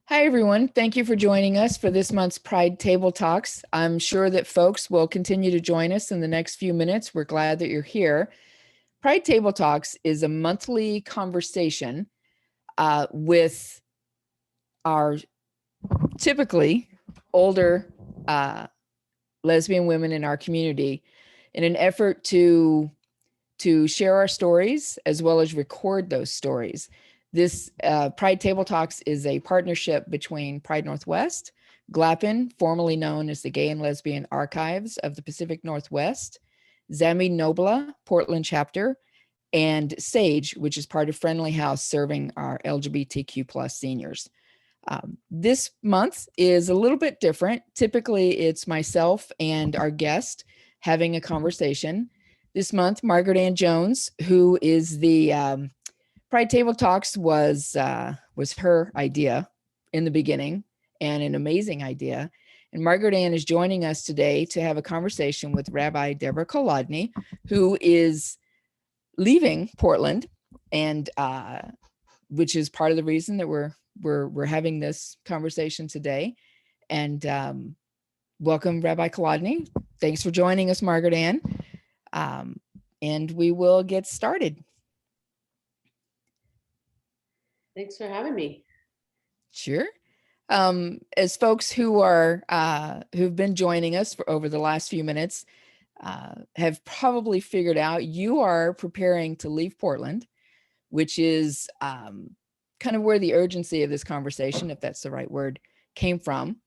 Hi, everyone. Thank you for joining us for this month's Pride Table Talks. I'm sure that folks will continue to join us in the next few minutes. We're glad that you're here. Pride Table Talks is a monthly conversation with our typically older lesbian women in our community in an effort to share our stories as well as record those stories. This Pride Table Talks is a partnership between Pride Northwest, GLAPN, formerly known as the Gay and Lesbian Archives of the Pacific Northwest, Zami Nobla, Portland chapter, and SAGE, which is part of Friendly House serving our LGBTQ plus seniors. This month is a little bit different. Typically, it's myself and our guest having a conversation. This month, Margaret Ann Jones, who is the Pride Table Talks was her idea in the beginning, and an amazing idea. And Margaret Ann is joining us today to have a conversation with Rabbi Debra Kolodny, who is leaving Portland, and which is part of the reason that we're having this conversation today. And welcome, Rabbi Kolodny. Thanks for joining us, Margaret Ann. And we will get started. Thanks for having me. Sure. As folks who are who've been joining us for over the last few minutes have probably figured out, you are preparing to leave Portland, which is kind of where the urgency of this conversation, if that's the right word, came from.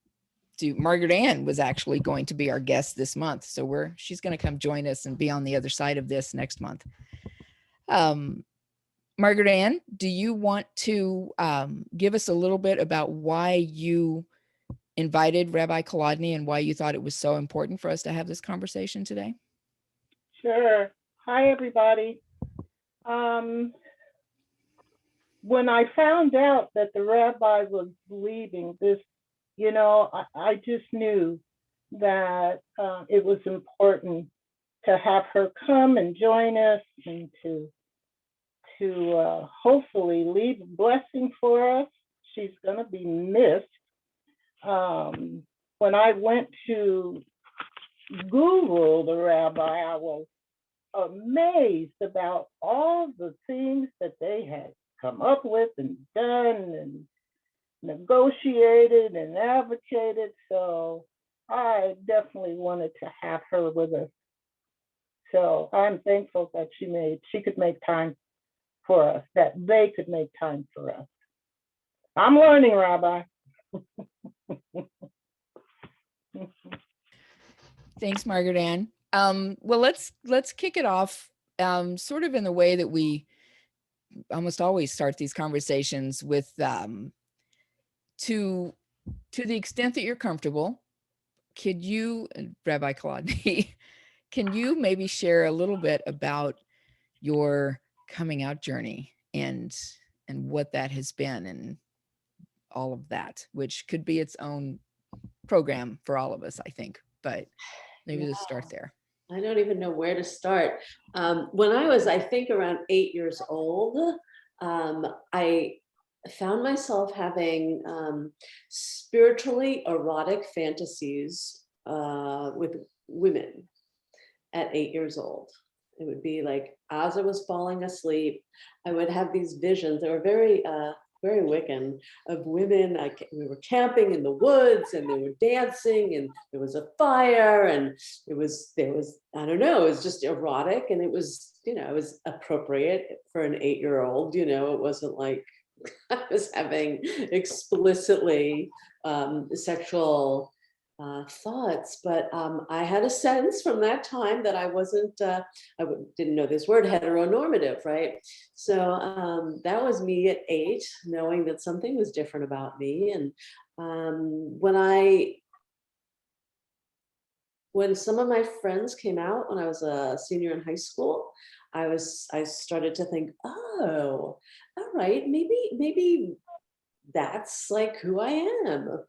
Margaret Ann was actually going to be our guest this month, so she's going to come join us and be on the other side of this next month. Margaret Ann, do you want to give us a little bit about why you invited Rabbi Kolodny and why you thought it was so important for us to have this conversation today? Sure. Hi, everybody. When I found out that the rabbi was leaving this, I just knew that it was important to have her come and join us and to hopefully leave a blessing for us. She's going to be missed. When I went to Google the rabbi, I was amazed about all the things that they had come up with and done and negotiated and advocated. So I definitely wanted to have her with us. So I'm thankful that she could make time for us, that they could make time for us. I'm learning, Rabbi. Thanks, Margaret Ann. Well, let's kick it off sort of in the way that we almost always start these conversations with, to the extent that you're comfortable, could you, Rabbi Kolodny, can you maybe share a little bit about your coming out journey and what that has been and all of that, which could be its own program for all of us, I think, but maybe let's start there. I don't even know where to start. When I was, I think, around 8 years old, I found myself having spiritually erotic fantasies with women at 8 years old. It would be like, as I was falling asleep, I would have these visions. They were very Wiccan, of women. We were camping in the woods and they were dancing and there was a fire and there was, I don't know, it was just erotic and it was, it was appropriate for an 8-year-old, it wasn't like I was having explicitly sexual thoughts, but I had a sense from that time that I wasn't, didn't know this word, heteronormative, right? So that was me at 8, knowing that something was different about me. And when some of my friends came out when I was a senior in high school, I started to think, oh, all right, maybe that's like who I am.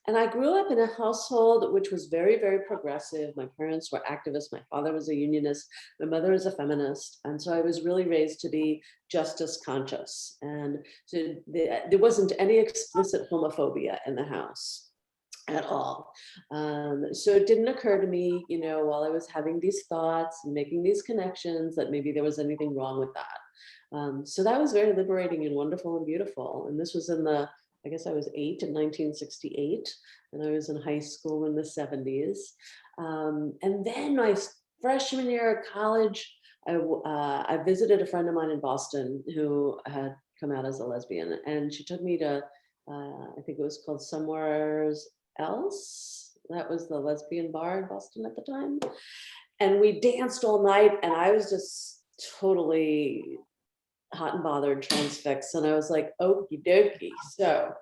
And I grew up in a household which was very, very progressive. My parents were activists. My father was a unionist. My mother is a feminist. And so I was really raised to be justice conscious. And so there wasn't any explicit homophobia in the house at all. So it didn't occur to me, while I was having these thoughts and making these connections, that maybe there was anything wrong with that. So that was very liberating and wonderful and beautiful. And this was I guess I was 8 in 1968, and I was in high school in the 70s. And then my freshman year of college, I visited a friend of mine in Boston who had come out as a lesbian, and she took me to, I think it was called Somewheres Else. That was the lesbian bar in Boston at the time. And we danced all night, and I was just totally hot and bothered, transfixed. And I was like, okie dokie. So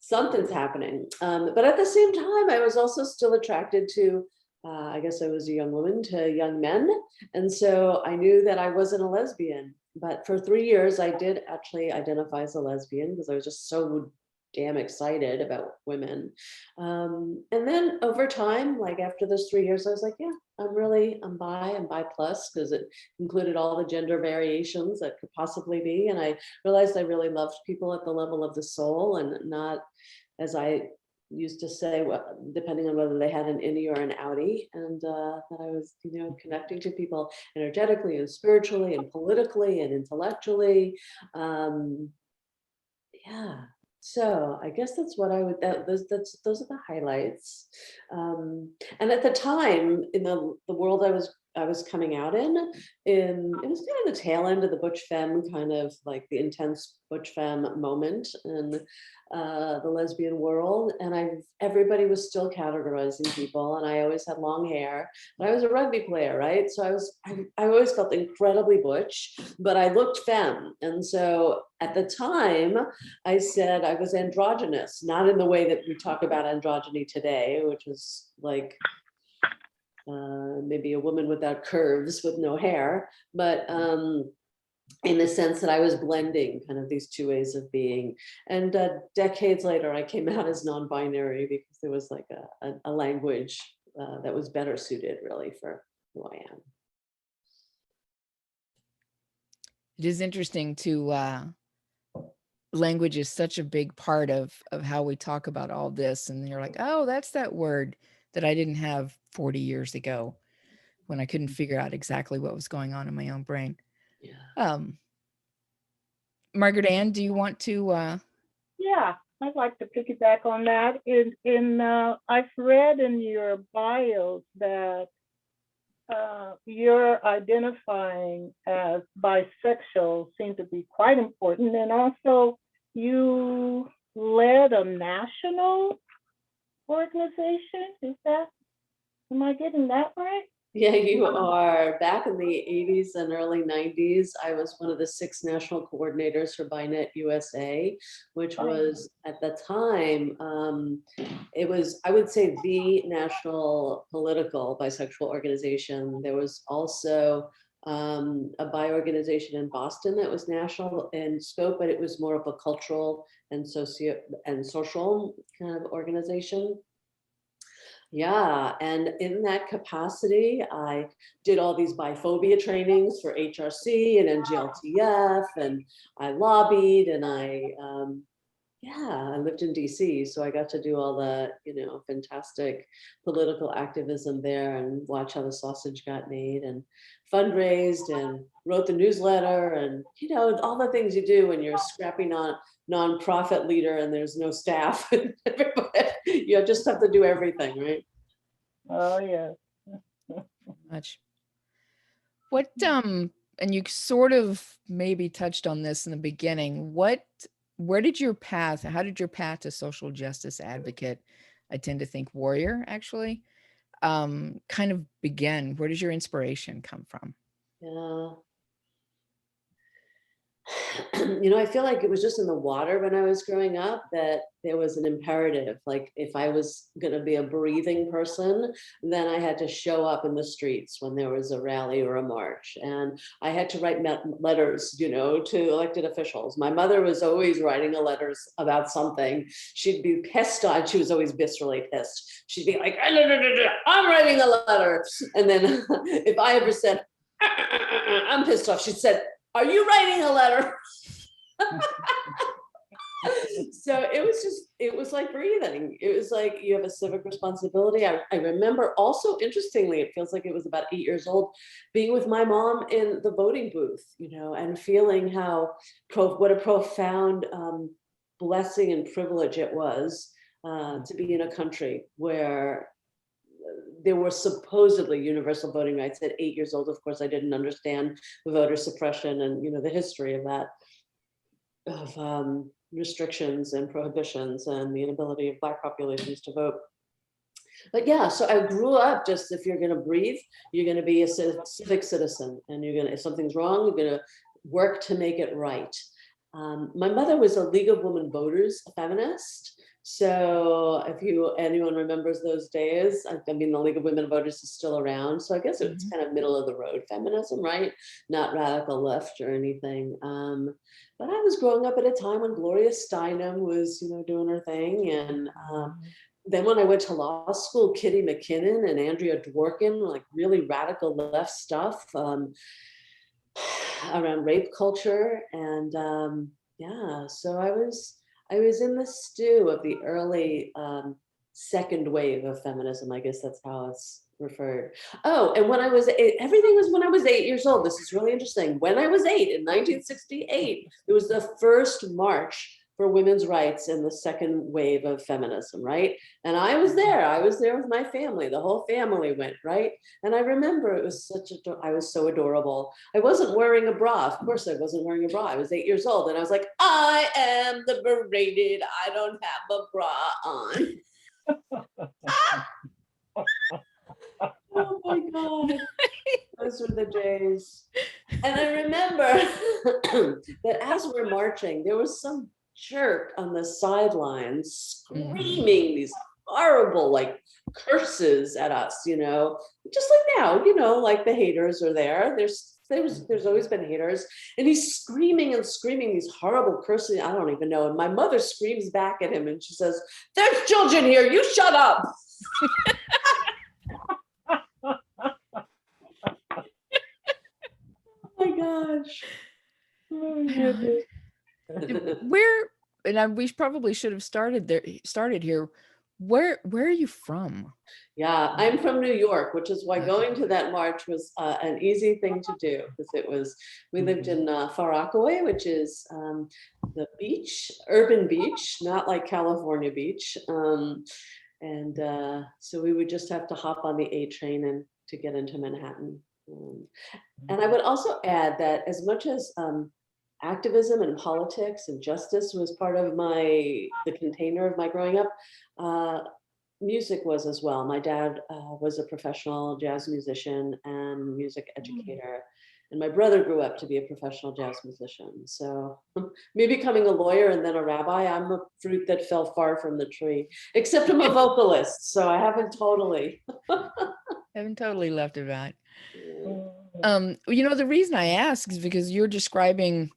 something's happening. But at the same time, I was also still attracted to, I guess I was a young woman, to young men. And so I knew that I wasn't a lesbian. But for 3 years, I did actually identify as a lesbian because I was just so damn excited about women. And then over time, like after those 3 years, I was like, yeah, I'm bi, I'm bi plus, because it included all the gender variations that could possibly be. And I realized I really loved people at the level of the soul, and not, as I used to say, depending on whether they had an innie or an outie, and that I was, connecting to people energetically and spiritually and politically and intellectually. Yeah. So I guess that's what I would, those are the highlights. And at the time, in the world I was coming out in, it was kind of the tail end of the butch femme, kind of like the intense butch femme moment in the lesbian world. And everybody was still categorizing people, and I always had long hair, but I was a rugby player, right? So I always felt incredibly butch, but I looked femme. And so at the time, I said I was androgynous, not in the way that we talk about androgyny today, which is like maybe a woman without curves with no hair, but in the sense that I was blending kind of these two ways of being. And decades later, I came out as non-binary because there was like a language that was better suited really for who I am. It is interesting to language is such a big part of how we talk about all this. And you're like, oh, that's that word that I didn't have 40 years ago when I couldn't figure out exactly what was going on in my own brain. Yeah. Margaret Ann, do you want to? Yeah, I'd like to piggyback on that. I've read in your bios that you're identifying as bisexual seemed to be quite important. And also you led a national organization. Am I getting that right? Yeah, you are. Back in the 80s and early 90s, I was one of the 6 national coordinators for BiNet USA, which was at the time, it was, I would say, the national political bisexual organization. There was also a bi organization in Boston that was national in scope, but it was more of a cultural and social kind of organization. Yeah, and in that capacity, I did all these biphobia trainings for HRC and NGLTF, and I lobbied, and I lived in DC, so I got to do all the, fantastic political activism there and watch how the sausage got made and fundraised and wrote the newsletter and, all the things you do when you're a scrappy nonprofit leader and there's no staff. You just have to do everything, right? Oh, yeah. Much. What, and you sort of maybe touched on this in the beginning, how did your path to social justice advocate, I tend to think warrior actually, kind of begin? Where does your inspiration come from? Yeah. I feel like it was just in the water when I was growing up that there was an imperative. Like if I was going to be a breathing person, then I had to show up in the streets when there was a rally or a march. And I had to write letters, to elected officials. My mother was always writing letters about something. She'd be pissed on. She was always viscerally pissed. She'd be like, I'm writing a letter. And then if I ever said, I'm pissed off, she said, are you writing a letter? So it was like breathing. It was like you have a civic responsibility. I remember also, interestingly, it feels like it was about 8 years old, being with my mom in the voting booth, and feeling what a profound blessing and privilege it was to be in a country where there were supposedly universal voting rights at 8 years old. Of course, I didn't understand voter suppression and the history of that, of restrictions and prohibitions and the inability of Black populations to vote. But yeah, so I grew up just, if you're going to breathe, you're going to be a civic citizen, and if something's wrong, you're going to work to make it right. My mother was a League of Women Voters, a feminist. So if anyone remembers those days, I mean, the League of Women Voters is still around. So I guess it's kind of middle of the road feminism, right? Not radical left or anything. But I was growing up at a time when Gloria Steinem was, doing her thing. And then when I went to law school, Kitty McKinnon and Andrea Dworkin, like really radical left stuff around rape culture. And yeah, so I was in the stew of the early second wave of feminism. I guess that's how it's referred. Oh, and when I was everything was when I was 8 years old. This is really interesting. When I was 8 in 1968, it was the first march for women's rights in the second wave of feminism, right? And I was there with my family. The whole family went, right? And I remember it was I was so adorable. I wasn't wearing a bra. Of course I wasn't wearing a bra. I was 8 years old and I was like, I am liberated. I don't have a bra on. Oh my God. Those were the days. And I remember that as we're marching, there was some jerk on the sidelines screaming these horrible curses at us, just like now, like the haters are there. There's always been haters, and he's screaming and screaming these horrible curses. I don't even know. And my mother screams back at him and she says, "There's children here, you shut up." Oh my gosh. Oh my goodness. We probably should have started here. Where are you from? Yeah, I'm from New York, which is why going to that march was an easy thing to do, because we lived in Far Rockaway, which is the beach, urban beach, not like California beach. And so we would just have to hop on the A train and to get into Manhattan. And I would also add that as much as activism and politics and justice was part of the container of my growing up, music was as well. My dad was a professional jazz musician and music educator. And my brother grew up to be a professional jazz musician. So me becoming a lawyer and then a rabbi, I'm a fruit that fell far from the tree, except I'm a vocalist. So I haven't totally left it out. The reason I ask is because you're describing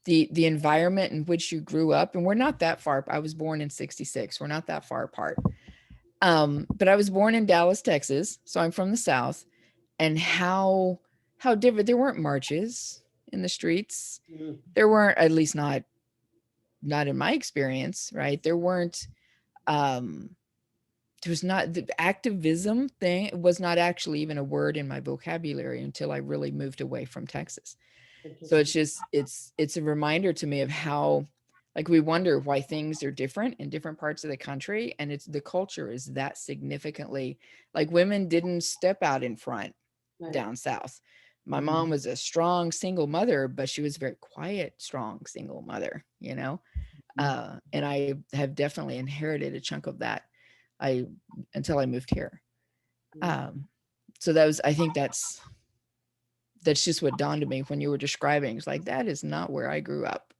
the environment in which you grew up, and we're not that far. I was born in 66. We're not that far apart. But I was born in Dallas, Texas. So I'm from the South, and how different. There weren't marches in the streets. There weren't, at least not in my experience, right? There weren't, there was not, the activism thing was not actually even a word in my vocabulary until I really moved away from Texas. So it's just, it's a reminder to me of how, we wonder why things are different in different parts of the country. And the culture is that significantly, women didn't step out in front down South. My mom was a strong single mother, but she was a very quiet, strong single mother, and I have definitely inherited a chunk of that until I moved here. So I think that's that's just what dawned on me when you were describing. It's like, that is not where I grew up.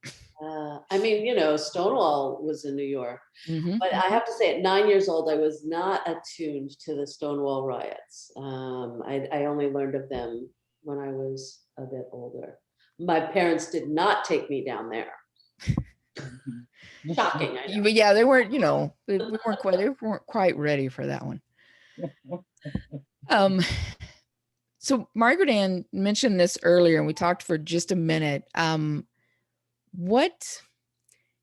I mean, you know, Stonewall was in New York, Mhm. but I have to say at 9 years old, I was not attuned to the Stonewall riots. I only learned of them when I was a bit older. My parents did not take me down there. Shocking, I know. But yeah, they weren't, you know, they weren't quite ready for that one. So Margaret Ann mentioned this earlier, and we talked for just a minute. What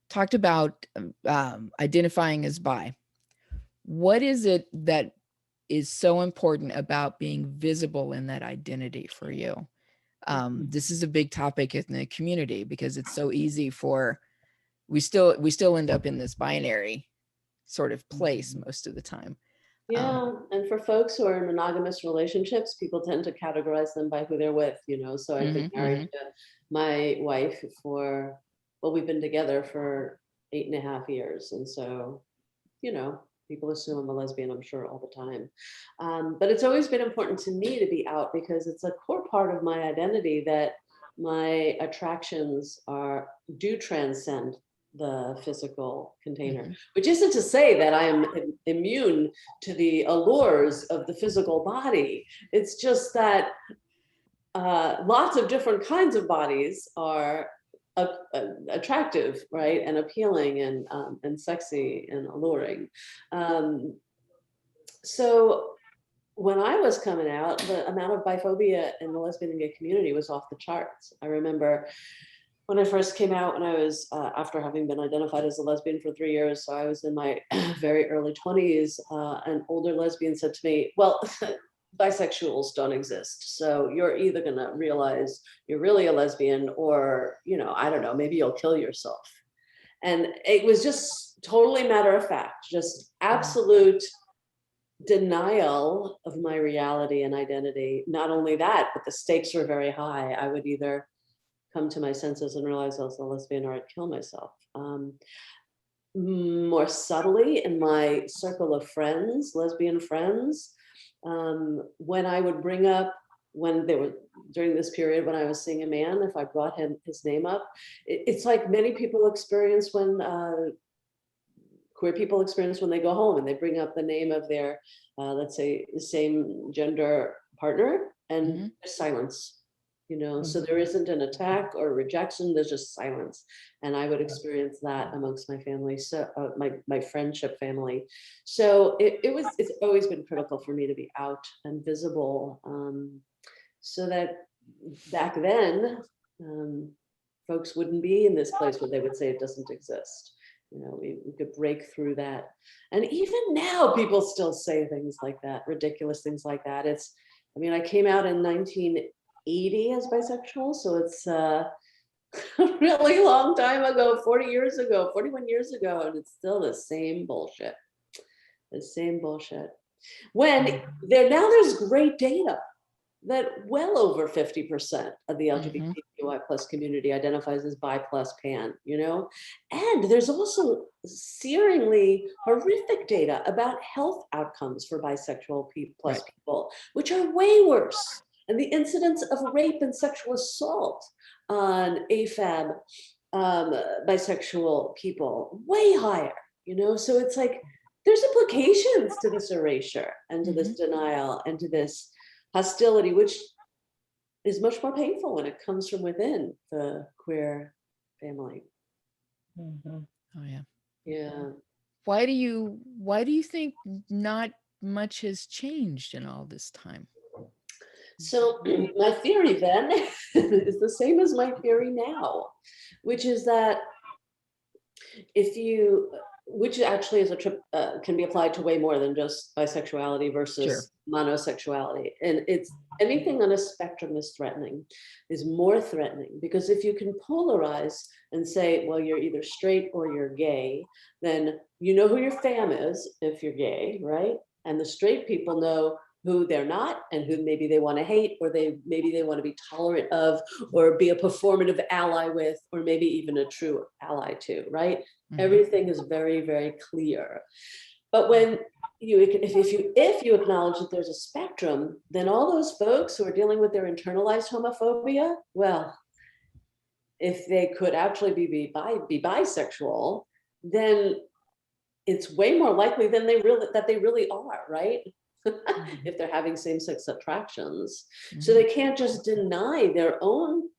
talked about identifying as bi? What is it that is so important about being visible in that identity for you? This is a big topic in the community because it's so easy for, we still end up in this binary sort of place most of the time. Yeah, and for folks who are in monogamous relationships, people tend to categorize them by who they're with, you know. So I've been married to my wife for, well, we've been together for 8.5 years. And so, you know, people assume I'm a lesbian, I'm sure, all the time. But it's always been important to me to be out because it's a core part of my identity that my attractions do transcend the physical container, which isn't to say that I am immune to the allures of the physical body. It's just that lots of different kinds of bodies are attractive, right, and appealing and sexy and alluring. So when I was coming out, the amount of biphobia in the lesbian and gay community was off the charts. I remember when I first came out, when I was, after having been identified as a lesbian for 3 years, so I was in my very early 20s, an older lesbian said to me, well, bisexuals don't exist. So you're either gonna realize you're really a lesbian or, you know, I don't know, maybe you'll kill yourself. And it was just totally matter of fact, just absolute denial of my reality and identity. Not only that, but the stakes were very high. I would either come to my senses and realize I was a lesbian or I'd kill myself. More subtly in my circle of friends, lesbian friends, when I would bring up, when they were during this period when I was seeing a man, if I brought his name up, it's like many people experience when queer people experience when they go home and they bring up the name of their, let's say, the same gender partner, and silence. You know, so there isn't an attack or rejection, there's just silence. And I would experience that amongst my family, so my friendship family. So it's always been critical for me to be out and visible, so that back then, folks wouldn't be in this place where they would say it doesn't exist. You know, we could break through that. And even now, people still say things like that, ridiculous things like that. I mean, I came out in 1980 as bisexual, so it's a really long time ago, 40 years ago, 41 years ago, and it's still the same bullshit. The same bullshit. When there's great data that well over 50% of the LGBTQI plus community identifies as bi plus pan, you know? And there's also searingly horrific data about health outcomes for bisexual plus people, which are way worse. And the incidence of rape and sexual assault on AFAB bisexual people, way higher, you know? So it's like, there's implications to this erasure and to this denial and to this hostility, which is much more painful when it comes from within the queer family. Oh yeah. Yeah. Why do you think not much has changed in all this time? So my theory then is the same as my theory now, which is that which actually is can be applied to way more than just bisexuality versus monosexuality. And it's anything on a spectrum is more threatening, because if you can polarize and say, well, you're either straight or you're gay, then you know who your fam is if you're gay, right? And the straight people know who they're not and who maybe they want to hate, or maybe they want to be tolerant of, or be a performative ally with, or maybe even a true ally to, right? Everything is very, very clear. But when if you acknowledge that there's a spectrum, then all those folks who are dealing with their internalized homophobia, well, if they could actually be bisexual, then it's way more likely than they really are, right? If they're having same-sex attractions. So they can't just deny their own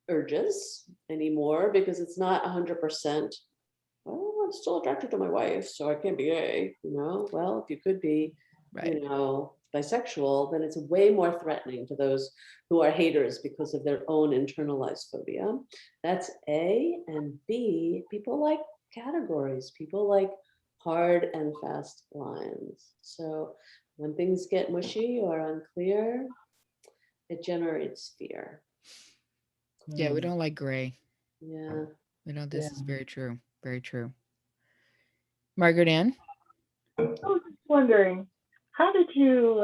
urges anymore because it's not 100%. Well, I'm still attracted to my wife, so I can't be gay, you know? Well, if you could be, Right. you know, bisexual, then it's way more threatening to those who are haters because of their own internalized phobia. That's A. And B, people like categories. People like hard and fast lines. So when things get mushy or unclear, it generates fear. Yeah, we don't like gray. Yeah. We know this is Yeah. very true. Very true. Margaret Ann? I was just wondering, how did you,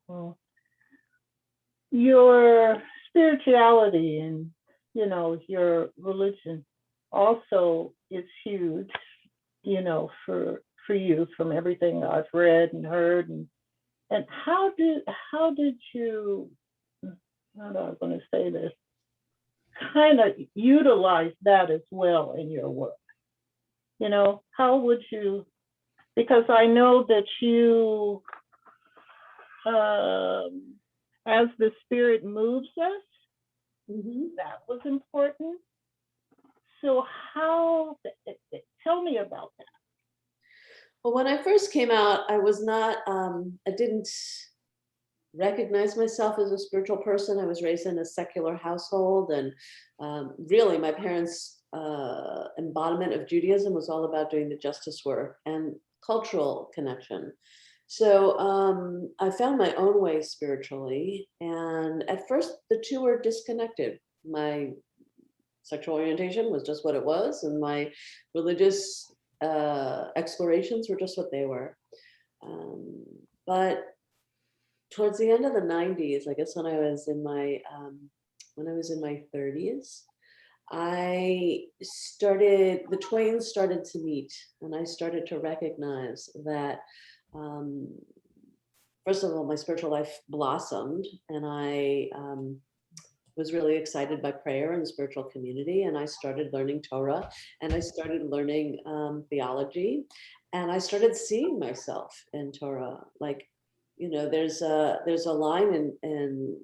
well, your spirituality and, you know, your religion also is huge, you know, for you from everything I've read and heard, and how did you, how do I want to say this, kind of utilize that as well in your work? You know, how would you, because I know that you, as the spirit moves us, that was important. So how, tell me about that. Well, when I first came out, I was not, I didn't recognize myself as a spiritual person. I was raised in a secular household, and really my parents' embodiment of Judaism was all about doing the justice work and cultural connection. So I found my own way spiritually, and at first the two were disconnected. My sexual orientation was just what it was, and my religious explorations were just what they were. But towards the end of the 90s, I guess when I was in my 30s, the twain started to meet, and I started to recognize that, first of all, my spiritual life blossomed, and I was really excited by prayer and the spiritual community, and I started learning Torah, and I started learning theology, and I started seeing myself in Torah. Like, you know, there's a line in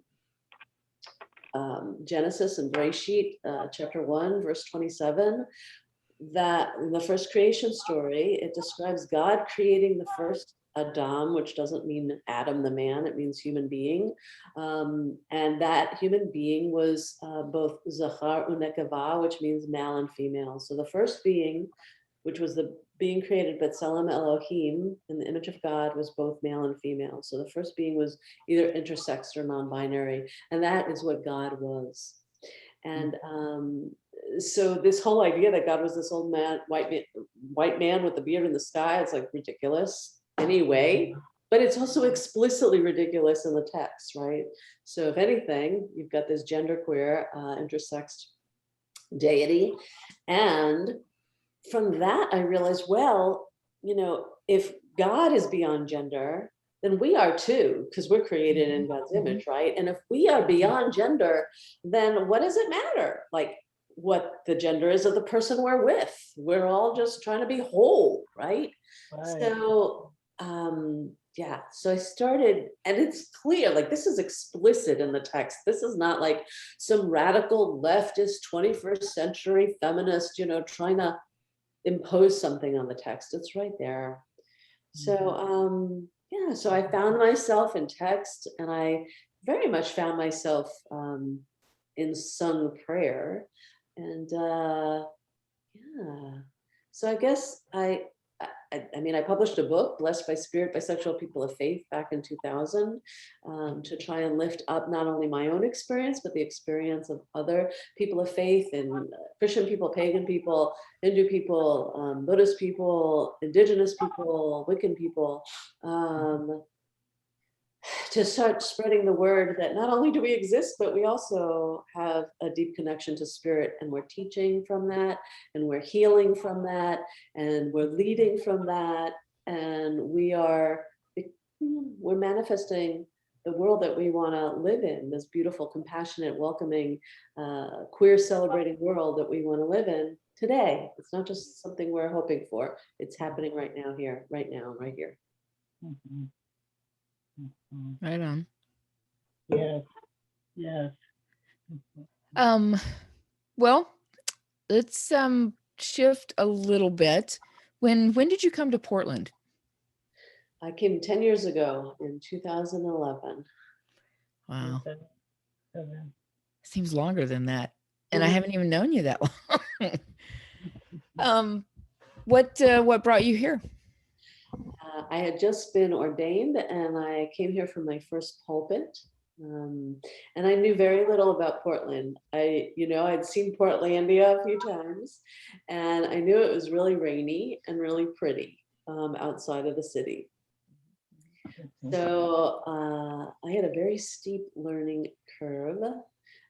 Genesis and Bereshit, chapter 1, verse 27, that in the first creation story, it describes God creating the first Adam, which doesn't mean Adam the man, it means human being. And that human being was both Zachar u'Nekava, which means male and female. So the first being, which was the being created B'Tselem Elohim, in the image of God, was both male and female. So the first being was either intersex or non-binary, and that is what God was. And so this whole idea that God was this old man, white man with the beard in the sky, it's like ridiculous anyway, but it's also explicitly ridiculous in the text, right? So if anything, you've got this genderqueer, intersexed deity, and from that, I realized, well, you know, if God is beyond gender, then we are too, because we're created in God's image, right? And if we are beyond gender, then what does it matter? Like what the gender is of the person we're with. We're all just trying to be whole, right? So, yeah, so I started, and it's clear, like this is explicit in the text. This is not like some radical leftist 21st century feminist, you know, trying to impose something on the text. It's right there. So yeah, so I found myself in text, and I very much found myself in sung prayer, and yeah, so I guess I mean, I published a book, Blessed by Spirit, Bisexual People of Faith, back in 2000, to try and lift up not only my own experience, but the experience of other people of faith, and Christian people, pagan people, Hindu people, Buddhist people, indigenous people, Wiccan people, to start spreading the word that not only do we exist, but we also have a deep connection to spirit, and we're teaching from that, and we're healing from that, and we're leading from that. and we're manifesting the world that we want to live in, this beautiful, compassionate, welcoming, queer celebrating world that we want to live in today. It's not just something we're hoping for. It's happening right now, here, right now, right here. Mhm. Mhm. Right on. Yes, yes. Well, let's shift a little bit. When did you come to Portland? I came 10 years ago in 2011. Wow. Okay. Seems longer than that. And I haven't even known you that long. What brought you here? I had just been ordained and I came here for my first pulpit. And I knew very little about Portland. I'd seen Portlandia a few times, and I knew it was really rainy and really pretty outside of the city. So I had a very steep learning curve,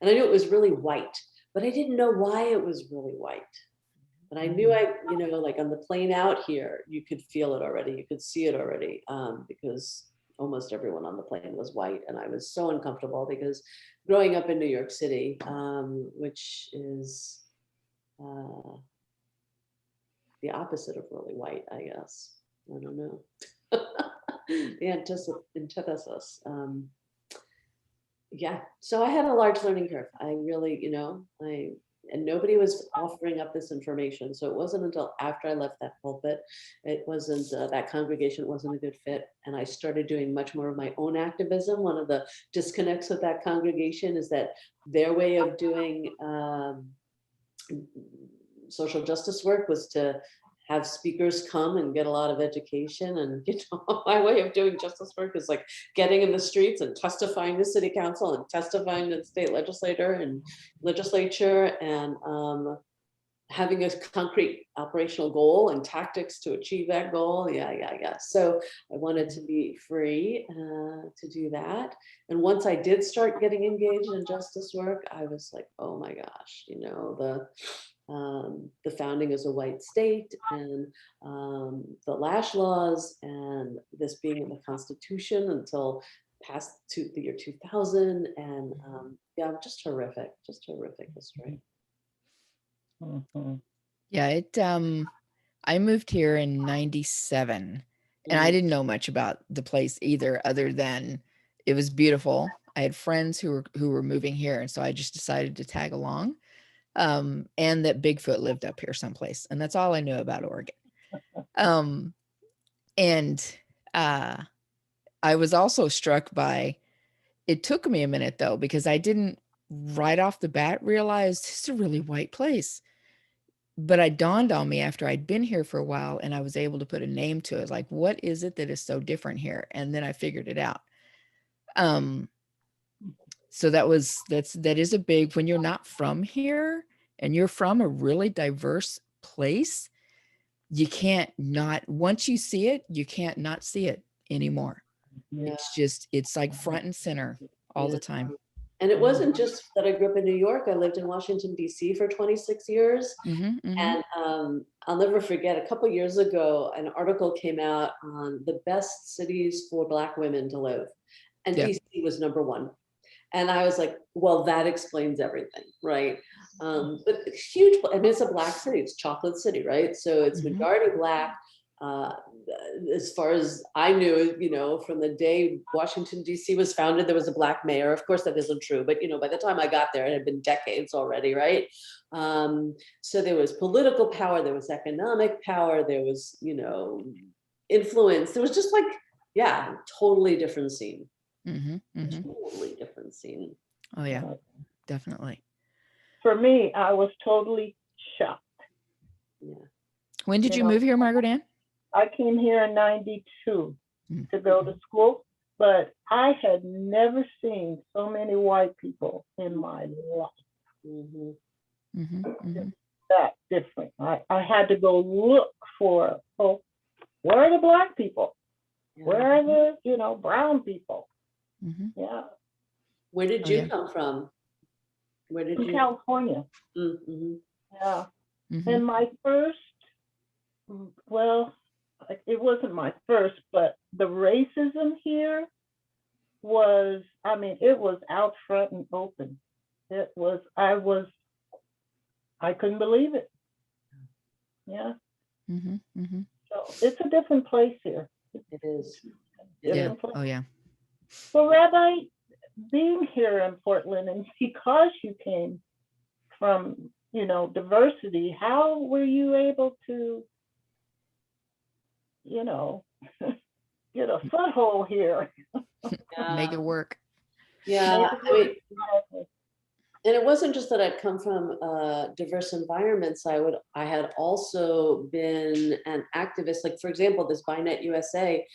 and I knew it was really white, but I didn't know why it was really white. But I knew like on the plane out here, you could feel it already. You could see it already because almost everyone on the plane was white. And I was so uncomfortable because growing up in New York City, which is the opposite of really white, I guess. I don't know. The antithesis. Yeah, so I had a large learning curve. I really, and nobody was offering up this information. So it wasn't until after I left that pulpit, it wasn't, that congregation wasn't a good fit. And I started doing much more of my own activism. One of the disconnects with that congregation is that their way of doing social justice work was to have speakers come and get a lot of education. And my way of doing justice work is like getting in the streets and testifying to city council and testifying to the state legislature and having a concrete operational goal and tactics to achieve that goal. Yeah. So I wanted to be free to do that. And once I did start getting engaged in justice work, I was like, oh my gosh, the founding as a white state and the Lash laws and this being in the Constitution until past the year 2000. And just horrific history. Mm-hmm. Yeah, I moved here in 97 and I didn't know much about the place either, other than it was beautiful. I had friends who were moving here, and so I just decided to tag along. And that Bigfoot lived up here someplace, and that's all I knew about Oregon. And I was also struck by, it took me a minute though, because I didn't right off the bat realize this is a really white place. But it dawned on me after I'd been here for a while and I was able to put a name to it. Like, what is it that is so different here? And then I figured it out. So that is a big, when you're not from here and you're from a really diverse place, you can't not, once you see it, you can't not see it anymore. Yeah. It's like front and center all the time. And it wasn't just that I grew up in New York. I lived in Washington, D.C. for 26 years. And I'll never forget, a couple of years ago, an article came out on the best cities for Black women to live. And D.C. was number one. And I was like, well, that explains everything, right? But it's huge, it's a Black city, it's Chocolate City, right? So it's majority Black. As far as I knew, from the day Washington, D.C. was founded, there was a Black mayor. Of course, that isn't true. But, by the time I got there, it had been decades already, right? So there was political power, there was economic power, there was, influence. There was just like, totally different scene. Totally different scene. Oh, yeah, definitely. For me, I was totally shocked. Yeah. When did you move here, Margaret Ann? I came here in 92 to go to school, but I had never seen so many white people in my life. That different. I had to go look for, where are the Black people? Where are the, brown people? Yeah. Where did you come from? Where did you? California. Yeah. And my first, like, it wasn't my first, but the racism here was, I mean, it was out front and open. It was, I couldn't believe it. Yeah. So it's a different place here. It is. Yeah. Oh, yeah. So, Rabbi, being here in Portland, and because you came from, you know, diversity, how were you able to, you know, get a foothold here? Make it work. Yeah. I mean, and it wasn't just that I'd come from diverse environments. I had also been an activist. Like, for example, this BiNet USA,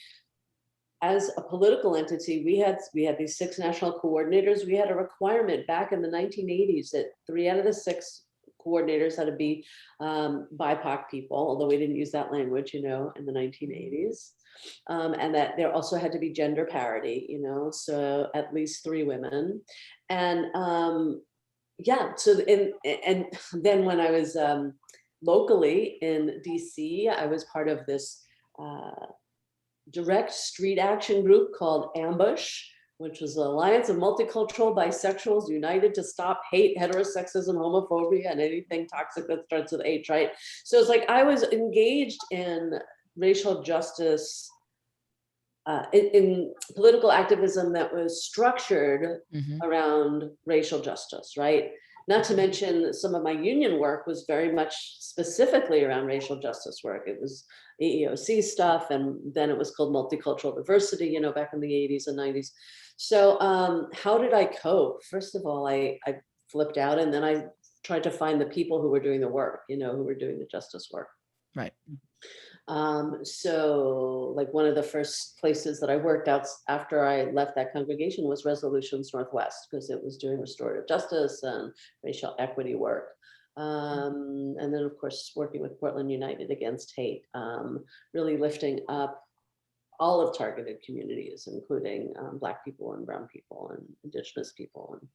as a political entity, we had these 6 national coordinators. We had a requirement back in the 1980s that 3 out of the 6 coordinators had to be BIPOC people, although we didn't use that language, you know, in the 1980s. And that there also had to be gender parity, you know, so at least 3 women. And yeah, so and then when I was locally in DC, I was part of this direct street action group called Ambush, which was an alliance of multicultural bisexuals united to stop hate, heterosexism, homophobia, and anything toxic that starts with H, right? So it's like I was engaged in racial justice, in political activism that was structured around racial justice, right? Not to mention some of my union work was very much specifically around racial justice work. It was AEOC stuff, and then it was called multicultural diversity, you know, back in the 80s and 90s. So how did I cope? First of all, I flipped out, and then I tried to find the people who were doing the work, you know, who were doing the justice work. Right. So like one of the first places that I worked out after I left that congregation was Resolutions Northwest, because it was doing restorative justice and racial equity work. And then of course, working with Portland United Against Hate, really lifting up all of targeted communities, including Black people and brown people and Indigenous people and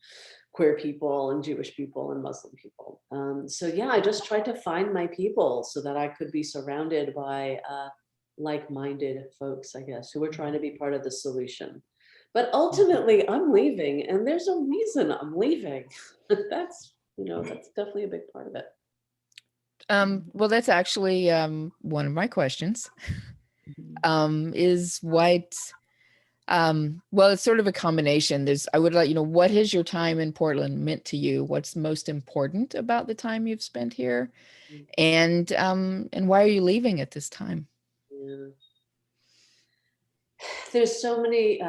queer people and Jewish people and Muslim people. So yeah, I just tried to find my people so that I could be surrounded by like-minded folks, I guess, who were trying to be part of the solution. But ultimately, I'm leaving, and there's a reason I'm leaving. That's, you know, that's definitely a big part of it. Well, that's actually one of my questions. Is what, well, it's sort of a combination. I would like, you know, what has your time in Portland meant to you? What's most important about the time you've spent here? And why are you leaving at this time? Yeah. There's so many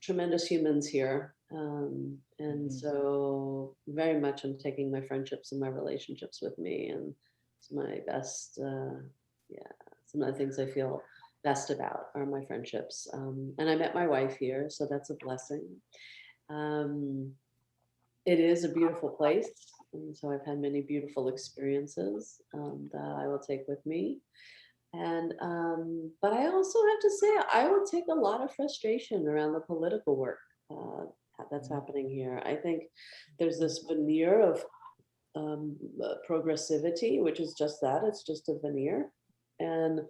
tremendous humans here. And so very much I'm taking my friendships and my relationships with me, and it's my best, yeah, some of the things I feel best about are my friendships. And I met my wife here, so that's a blessing. It is a beautiful place, and so I've had many beautiful experiences that I will take with me. And but I also have to say, I will take a lot of frustration around the political work that's happening here. I think there's this veneer of progressivity, which is just that, it's just a veneer. And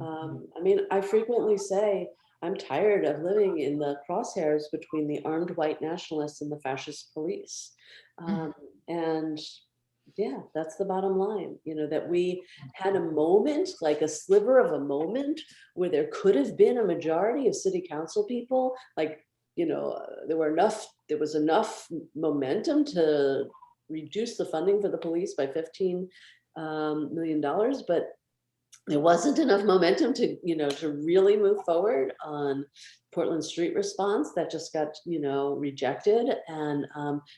I mean, I frequently say, I'm tired of living in the crosshairs between the armed white nationalists and the fascist police. And yeah, that's the bottom line, you know, that we had a moment, like a sliver of a moment, where there could have been a majority of city council people, like, you know, there was enough momentum to reduce the funding for the police by $15 million, but there wasn't enough momentum to, you know, to really move forward on Portland street response. That just got, you know, rejected. And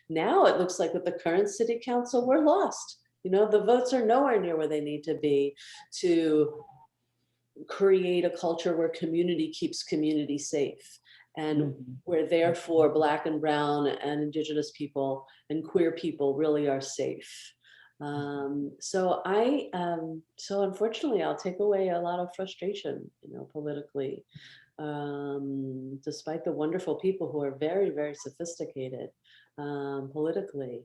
now it looks like with the current city council, we're lost. You know, the votes are nowhere near where they need to be to create a culture where community keeps community safe. And where therefore Black and brown and Indigenous people and queer people really are safe. So unfortunately, I'll take away a lot of frustration, you know, politically, despite the wonderful people who are very, very sophisticated politically.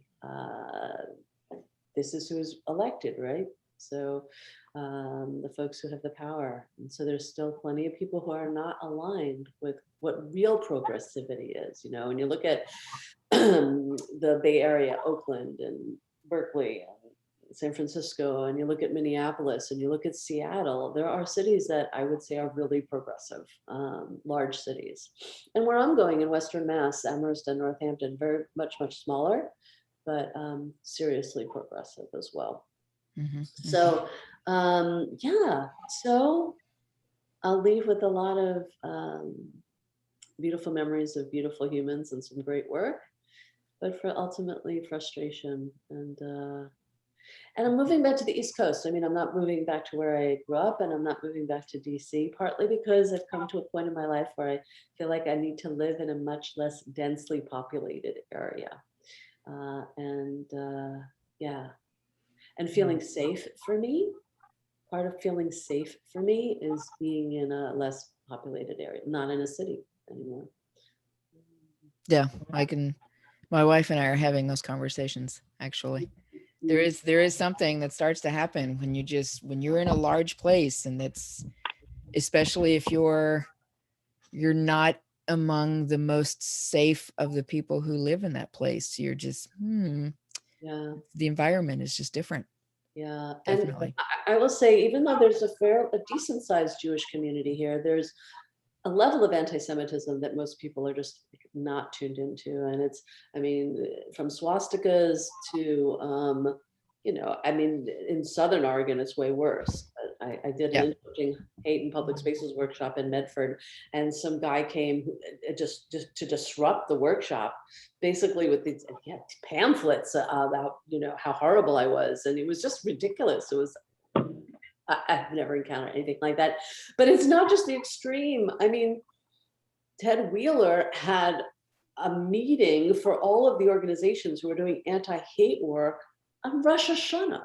This is who's elected, right? So the folks who have the power. And so there's still plenty of people who are not aligned with what real progressivity is, you know. And you look at the Bay Area, Oakland and Berkeley and San Francisco, and you look at Minneapolis and you look at Seattle, there are cities that I would say are really progressive, large cities. And where I'm going in Western Mass, Amherst and Northampton, very much smaller, but seriously progressive as well. Mm-hmm. So yeah, so I'll leave with a lot of beautiful memories of beautiful humans and some great work, but for ultimately frustration. And I'm moving back to the East Coast. I mean, I'm not moving back to where I grew up, and I'm not moving back to DC, partly because I've come to a point in my life where I feel like I need to live in a much less densely populated area. Yeah. And feeling safe for me, part of feeling safe for me is being in a less populated area, not in a city anymore. Yeah, my wife and I are having those conversations, actually. There is something that starts to happen when you're in a large place, and that's, especially if you're not among the most safe of the people who live in that place. You're just, Yeah. The environment is just different. Yeah. Definitely. And I will say, even though there's a decent sized Jewish community here, there's a level of anti-Semitism that most people are just not tuned into. And it's, I mean, from swastikas to, you know, I mean, in Southern Oregon, it's way worse. I did an Interrupting Hate in Public Spaces workshop in Medford, and some guy came just to disrupt the workshop, basically with these pamphlets about, you know, how horrible I was. And it was just ridiculous. It was, I've never encountered anything like that. But it's not just the extreme. I mean, Ted Wheeler had a meeting for all of the organizations who were doing anti-hate work on Rosh Hashanah.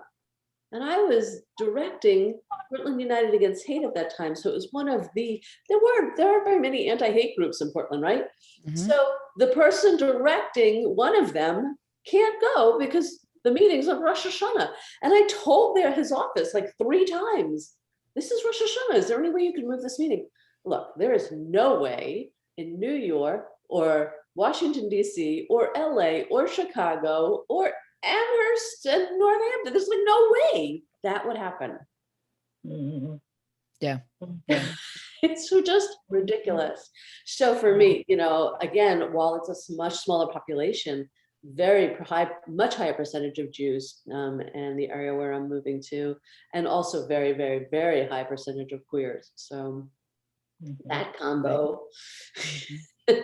And I was directing Portland United Against Hate at that time. So it was one of there aren't very many anti-hate groups in Portland, right? Mm-hmm. So the person directing one of them can't go because the meeting's on Rosh Hashanah. And I told his office like 3 times, this is Rosh Hashanah. Is there any way you can move this meeting? Look, there is no way in New York or Washington, D.C. or LA or Chicago or Amherst and Northampton. There's like no way that would happen. Mm-hmm. Yeah. It's just ridiculous. So for me, you know, again, while it's a much smaller population, much higher percentage of Jews and the area where I'm moving to, and also very, very, very high percentage of queers. So that combo. All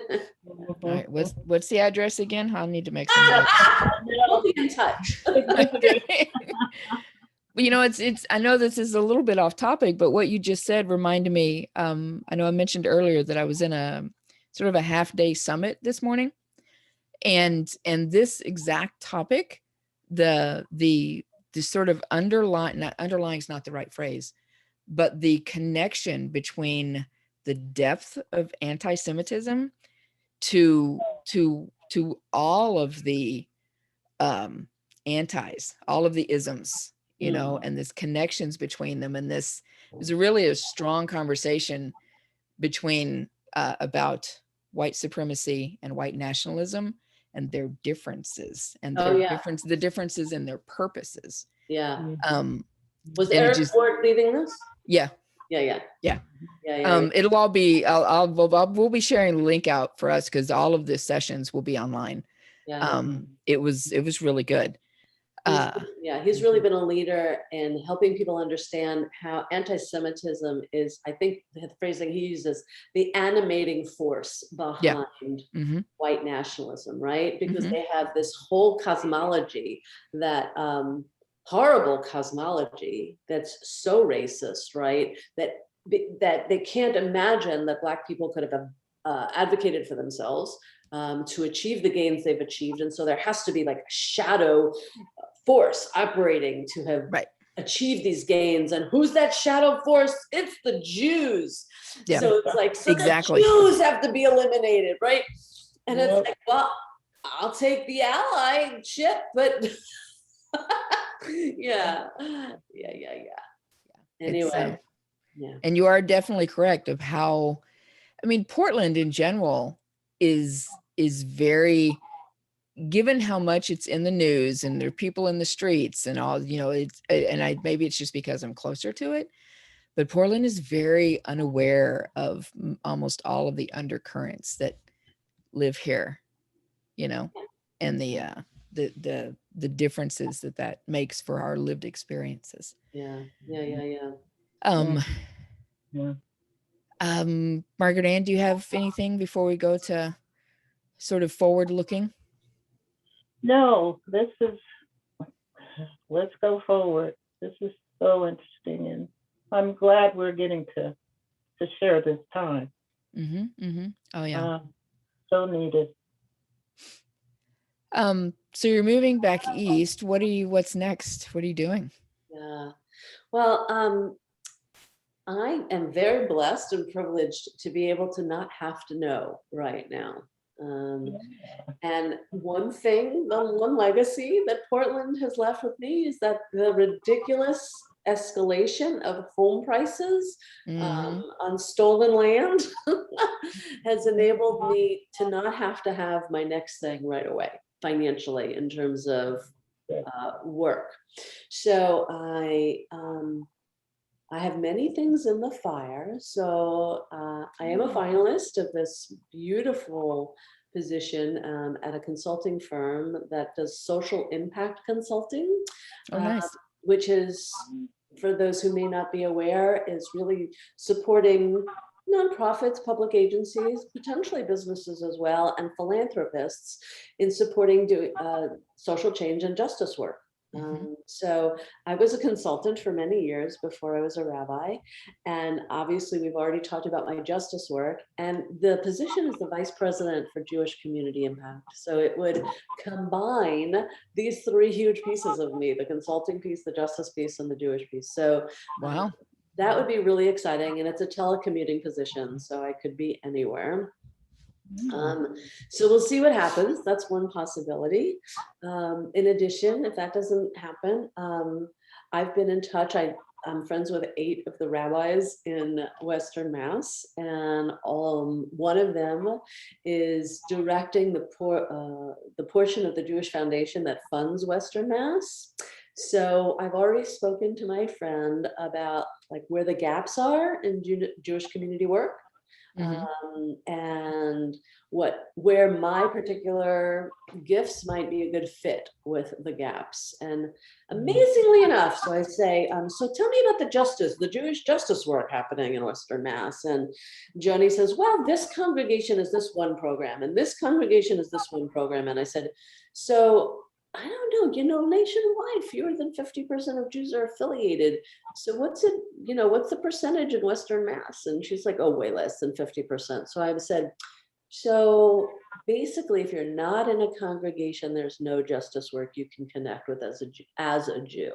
right, what's the address again? I'll need to make some notes. We'll be in touch. You know, it's I know this is a little bit off topic, but what you just said reminded me. I know I mentioned earlier that I was in a sort of a half-day summit this morning, and this exact topic, the sort of underlying is not the right phrase, but the connection between the depth of anti-Semitism to all of the antis, all of the isms, you know, and this connections between them. And this is really a strong conversation between about white supremacy and white nationalism and their differences and the differences in their purposes. Yeah. Was Eric Ford leading this? Yeah. It'll all be, we'll be sharing the link out for us because all of the sessions will be online. It was really good. He's really been a leader in helping people understand how anti-Semitism is, I think the phrasing he uses, the animating force behind white nationalism, right? Because they have this whole cosmology that, horrible cosmology that's so racist, right? That they can't imagine that Black people could have advocated for themselves to achieve the gains they've achieved. And so there has to be like a shadow force operating to have achieved these gains. And who's that shadow force? It's the Jews. Yeah. So it's like, the Jews have to be eliminated, right? And it's like, well, I'll take the ally ship, but Yeah. Anyway, yeah. And you are definitely correct of how, I mean, Portland in general is very, given how much it's in the news and there are people in the streets and all, you know, maybe it's just because I'm closer to it, but Portland is very unaware of almost all of the undercurrents that live here, you know, and the differences that makes for our lived experiences. Yeah. Margaret Ann, do you have anything before we go to sort of forward looking? No, let's go forward. This is so interesting, and I'm glad we're getting to share this time. Oh yeah. So needed. So you're moving back east. What's next? What are you doing? Yeah. Well, I am very blessed and privileged to be able to not have to know right now. And one legacy that Portland has left with me is that the ridiculous escalation of home prices on stolen land has enabled me to not have to have my next thing right away financially in terms of work. So I have many things in the fire. So I am a finalist of this beautiful position at a consulting firm that does social impact consulting. Oh, nice. Which is, for those who may not be aware, is really supporting nonprofits, public agencies, potentially businesses as well, and philanthropists in supporting social change and justice work. So I was a consultant for many years before I was a rabbi. And obviously we've already talked about my justice work, and the position is the vice president for Jewish community impact. So it would combine these three huge pieces of me: the consulting piece, the justice piece, and the Jewish piece. So wow, that would be really exciting. And it's a telecommuting position, so I could be anywhere. So we'll see what happens. That's one possibility. In addition, if that doesn't happen, I've been in touch. I'm friends with 8 of the rabbis in Western Mass, and one of them is directing the portion of the Jewish Foundation that funds Western Mass. So I've already spoken to my friend about like where the gaps are in Jewish community work. And where my particular gifts might be a good fit with the gaps. And amazingly enough, so I say, so tell me about the Jewish justice work happening in Western Mass. And Joni says, well, this congregation is this one program, and this congregation is this one program. And I said, so I don't know, nationwide, fewer than 50% of Jews are affiliated. So what's the percentage in Western Mass? And she's like, oh, way less than 50%. So I said, so basically, if you're not in a congregation, there's no justice work you can connect with as a Jew.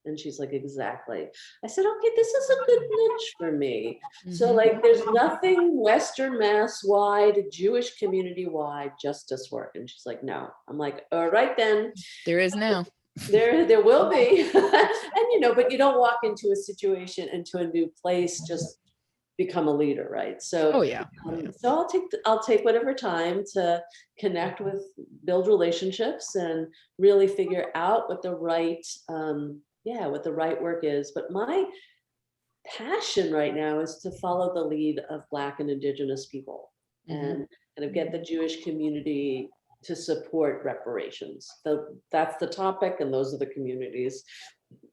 And she's like, exactly. I said, okay, this is a good niche for me. So like, there's nothing Western Mass wide, Jewish community wide justice work. And she's like, no. I'm like, all right, then. There is now. There will be. And, but you don't walk into a situation, into a new place, just become a leader, right? So, oh yeah. So I'll take whatever time to connect with, build relationships, and really figure out what the right work is. But my passion right now is to follow the lead of Black and Indigenous people and kind of get the Jewish community to support reparations. That's the topic, and those are the communities.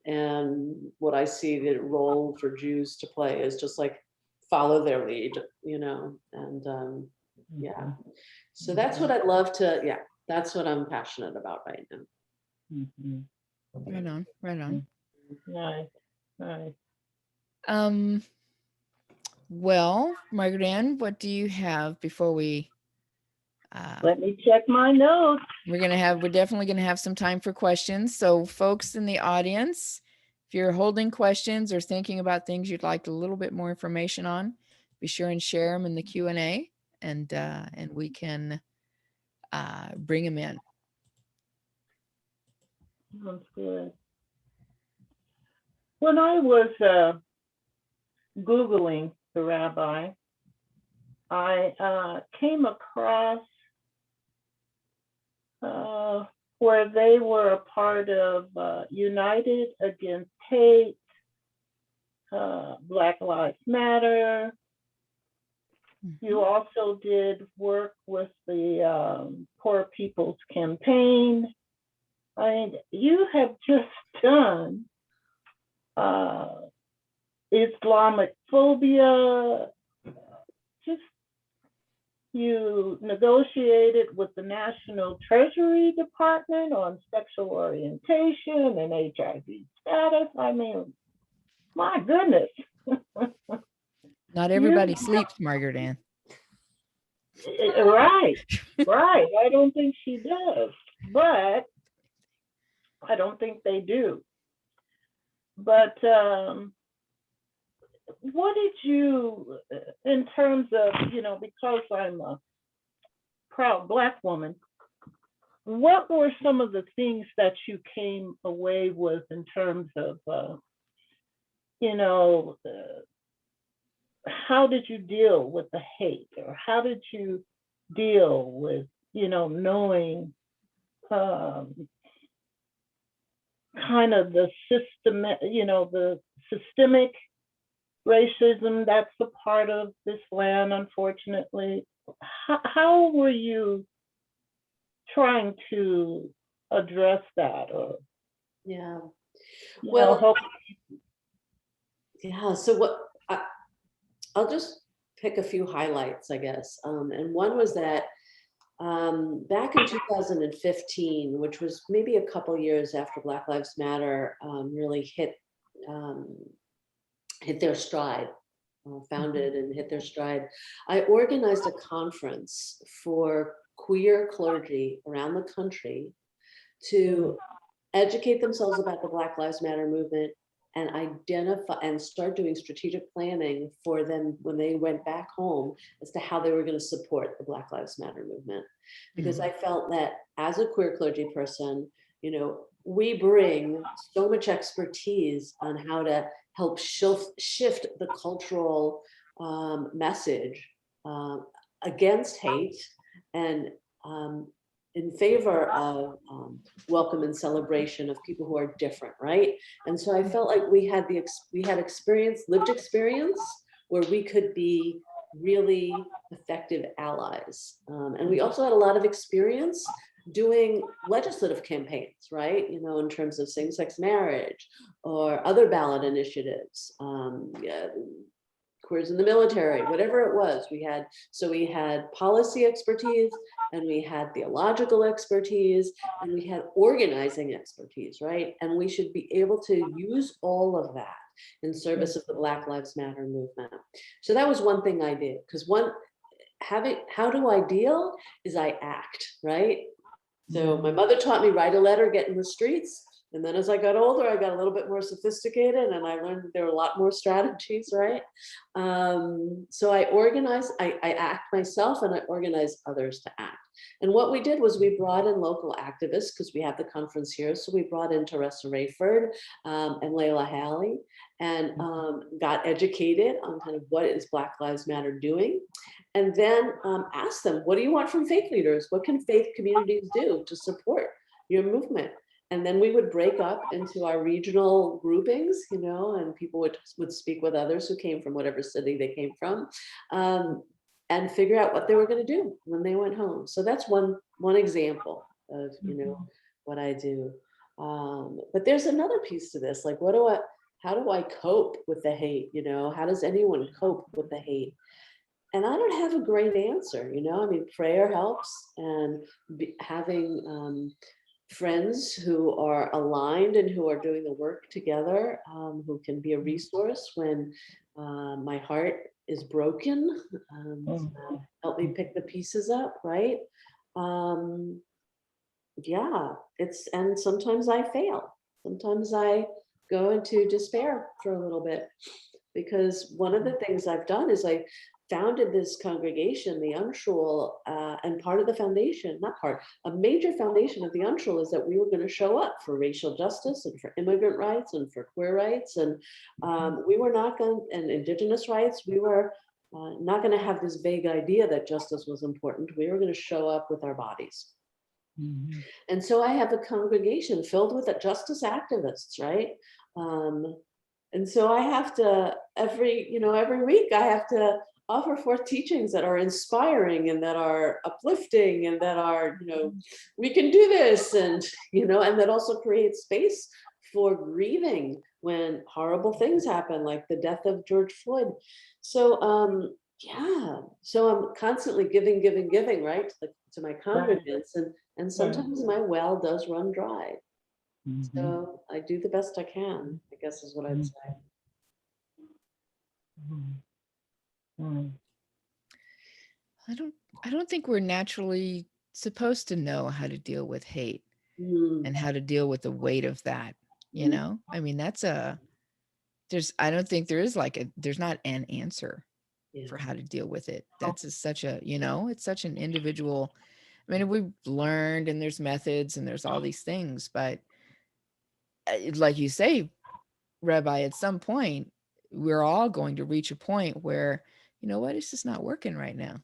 And what I see the role for Jews to play is just like follow their lead, and yeah. So that's what I'd love to, that's what I'm passionate about right now. Right on. Nice. Well, Margaret Ann, what do you have before we let me check my notes. We're definitely gonna have some time for questions. So folks in the audience, if you're holding questions or thinking about things you'd like a little bit more information on, be sure and share them in the Q&A, and we can bring them in. Sounds good. when I was Googling the rabbi, I came across where they were a part of United Against Hate, Black Lives Matter. You also did work with the Poor People's Campaign. I mean, you have just done Islamic phobia. Just you negotiated with the National Treasury Department on sexual orientation and HIV status. I mean, my goodness. Not everybody sleeps, Margaret Ann. Right. I don't think she does, but I don't think they do. But what did you, in terms of, because I'm a proud Black woman, what were some of the things that you came away with in terms of, how did you deal with the hate, or how did you deal with, knowing kind of the systemic racism that's a part of this land, unfortunately. How were you trying to address that, or help? So I'll just pick a few highlights, I guess. And one was that back in 2015, which was maybe a couple years after Black Lives Matter really hit their stride, founded and hit their stride, I organized a conference for queer clergy around the country to educate themselves about the Black Lives Matter movement and identify and start doing strategic planning for them when they went back home as to how they were going to support the Black Lives Matter movement. Because I felt that as a queer clergy person, we bring so much expertise on how to help shift the cultural message against hate and in favor of welcome and celebration of people who are different, right? And so I felt like we had lived experience, where we could be really effective allies. And we also had a lot of experience doing legislative campaigns, right? In terms of same-sex marriage or other ballot initiatives, queers in the military, whatever it was. We had policy expertise, and we had theological expertise, and we had organizing expertise, right? And we should be able to use all of that in service of the Black Lives Matter movement. So that was one thing I did, because how do I deal is I act, right? So my mother taught me, write a letter, get in the streets. And then as I got older, I got a little bit more sophisticated, and I learned that there were a lot more strategies, right? So I act myself, and I organize others to act. And what we did was we brought in local activists, because we have the conference here. So we brought in Teresa Rayford and Layla Haley, and got educated on kind of what is Black Lives Matter doing. And then asked them, what do you want from faith leaders? What can faith communities do to support your movement? And then we would break up into our regional groupings, and people would speak with others who came from whatever city they came from, and figure out what they were going to do when they went home. So that's one example of what I do. But there's another piece to this, like how do I cope with the hate? How does anyone cope with the hate? And I don't have a great answer. I mean, prayer helps, and having friends who are aligned and who are doing the work together, who can be a resource when my heart is broken, help me pick the pieces up, right? And sometimes I fail. Sometimes I go into despair for a little bit, because one of the things I've done is founded this congregation, the Unschul, and part of the foundation, not part, a major foundation of the Unschul is that we were going to show up for racial justice and for immigrant rights and for queer rights. And we were not going, and indigenous rights, we were not going to have this vague idea that justice was important. We were going to show up with our bodies. Mm-hmm. And so I have a congregation filled with justice activists, right? And so I have to, every week I have to offer forth teachings that are inspiring and that are uplifting and that are, we can do this, and, and that also create space for grieving when horrible things happen, like the death of George Floyd. So, so I'm constantly giving, right, to my congregants, and sometimes my well does run dry. Mm-hmm. So I do the best I can, I guess is what I'd say. Mm-hmm. I don't think we're naturally supposed to know how to deal with hate and how to deal with the weight of that, I mean, I don't think there is there's not an answer for how to deal with it. That's such a, it's such an individual. I mean, we've learned, and there's methods and there's all these things, but like you say, Rabbi, at some point, we're all going to reach a point where, it's just not working right now.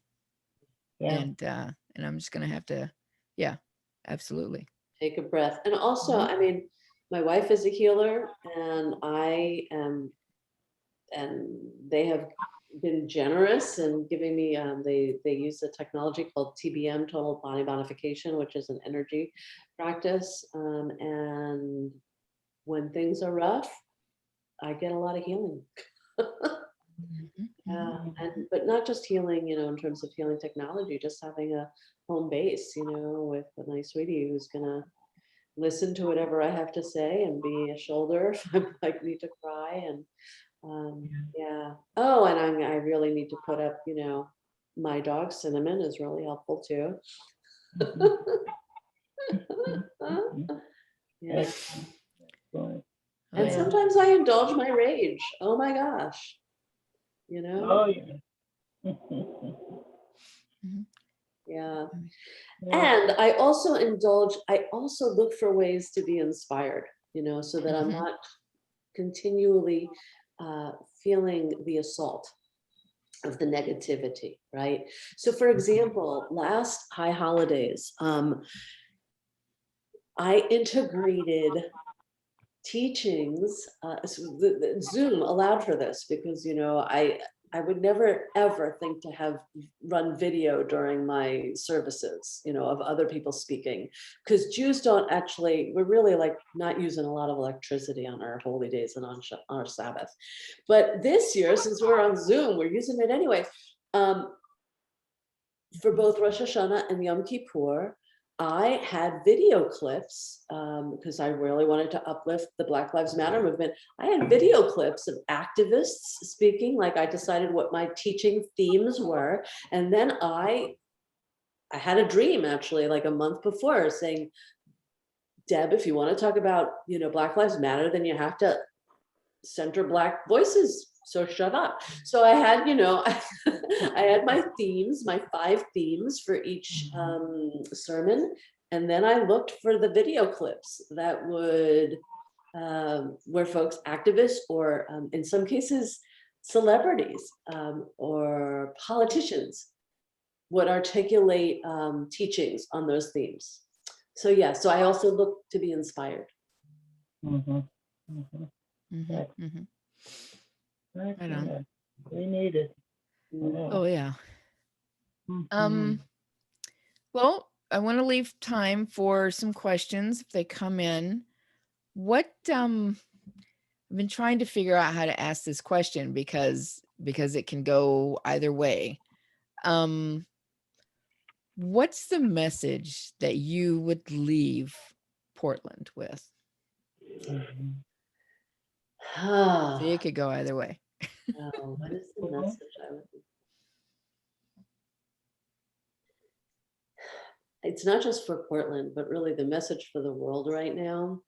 Yeah. And I'm just going to have to, absolutely. Take a breath. And also, I mean, my wife is a healer, and I am, and they have been generous in giving me, they use a technology called TBM, total body modification, which is an energy practice. And when things are rough, I get a lot of healing. But not just healing, in terms of healing technology, just having a home base, with a nice sweetie who's gonna listen to whatever I have to say and be a shoulder if I need to cry. And oh, and I really need to put up, my dog Cinnamon is really helpful too. Yeah. And sometimes I indulge my rage. Oh my gosh. Oh yeah. Yeah. And I also look for ways to be inspired, so that I'm not continually feeling the assault of the negativity, right? So for example, last High Holidays, I integrated teachings, the Zoom allowed for this because, I would never ever think to have run video during my services, of other people speaking, because Jews don't actually, we're really not using a lot of electricity on our holy days and on our Sabbath. But this year, since we're on Zoom, we're using it anyway. For both Rosh Hashanah and Yom Kippur, I had video clips because I really wanted to uplift the Black Lives Matter movement. I had video clips of activists speaking, I decided what my teaching themes were. And then I had a dream actually a month before saying, Deb, if you want to talk about, Black Lives Matter, then you have to center Black voices. So shut up. So I had, I had my themes, my 5 themes for each sermon. And then I looked for the video clips that would, where folks, activists, or in some cases, celebrities or politicians would articulate teachings on those themes. So yeah, so I also look to be inspired. Mm-hmm. Mm-hmm. Mm-hmm. Mm-hmm. Right on. We need it. Oh yeah. Well, I want to leave time for some questions if they come in. What I've been trying to figure out how to ask this question because it can go either way. What's the message that you would leave Portland with? So it could go either way. What is the message I would? It's not just for Portland, but really the message for the world right now.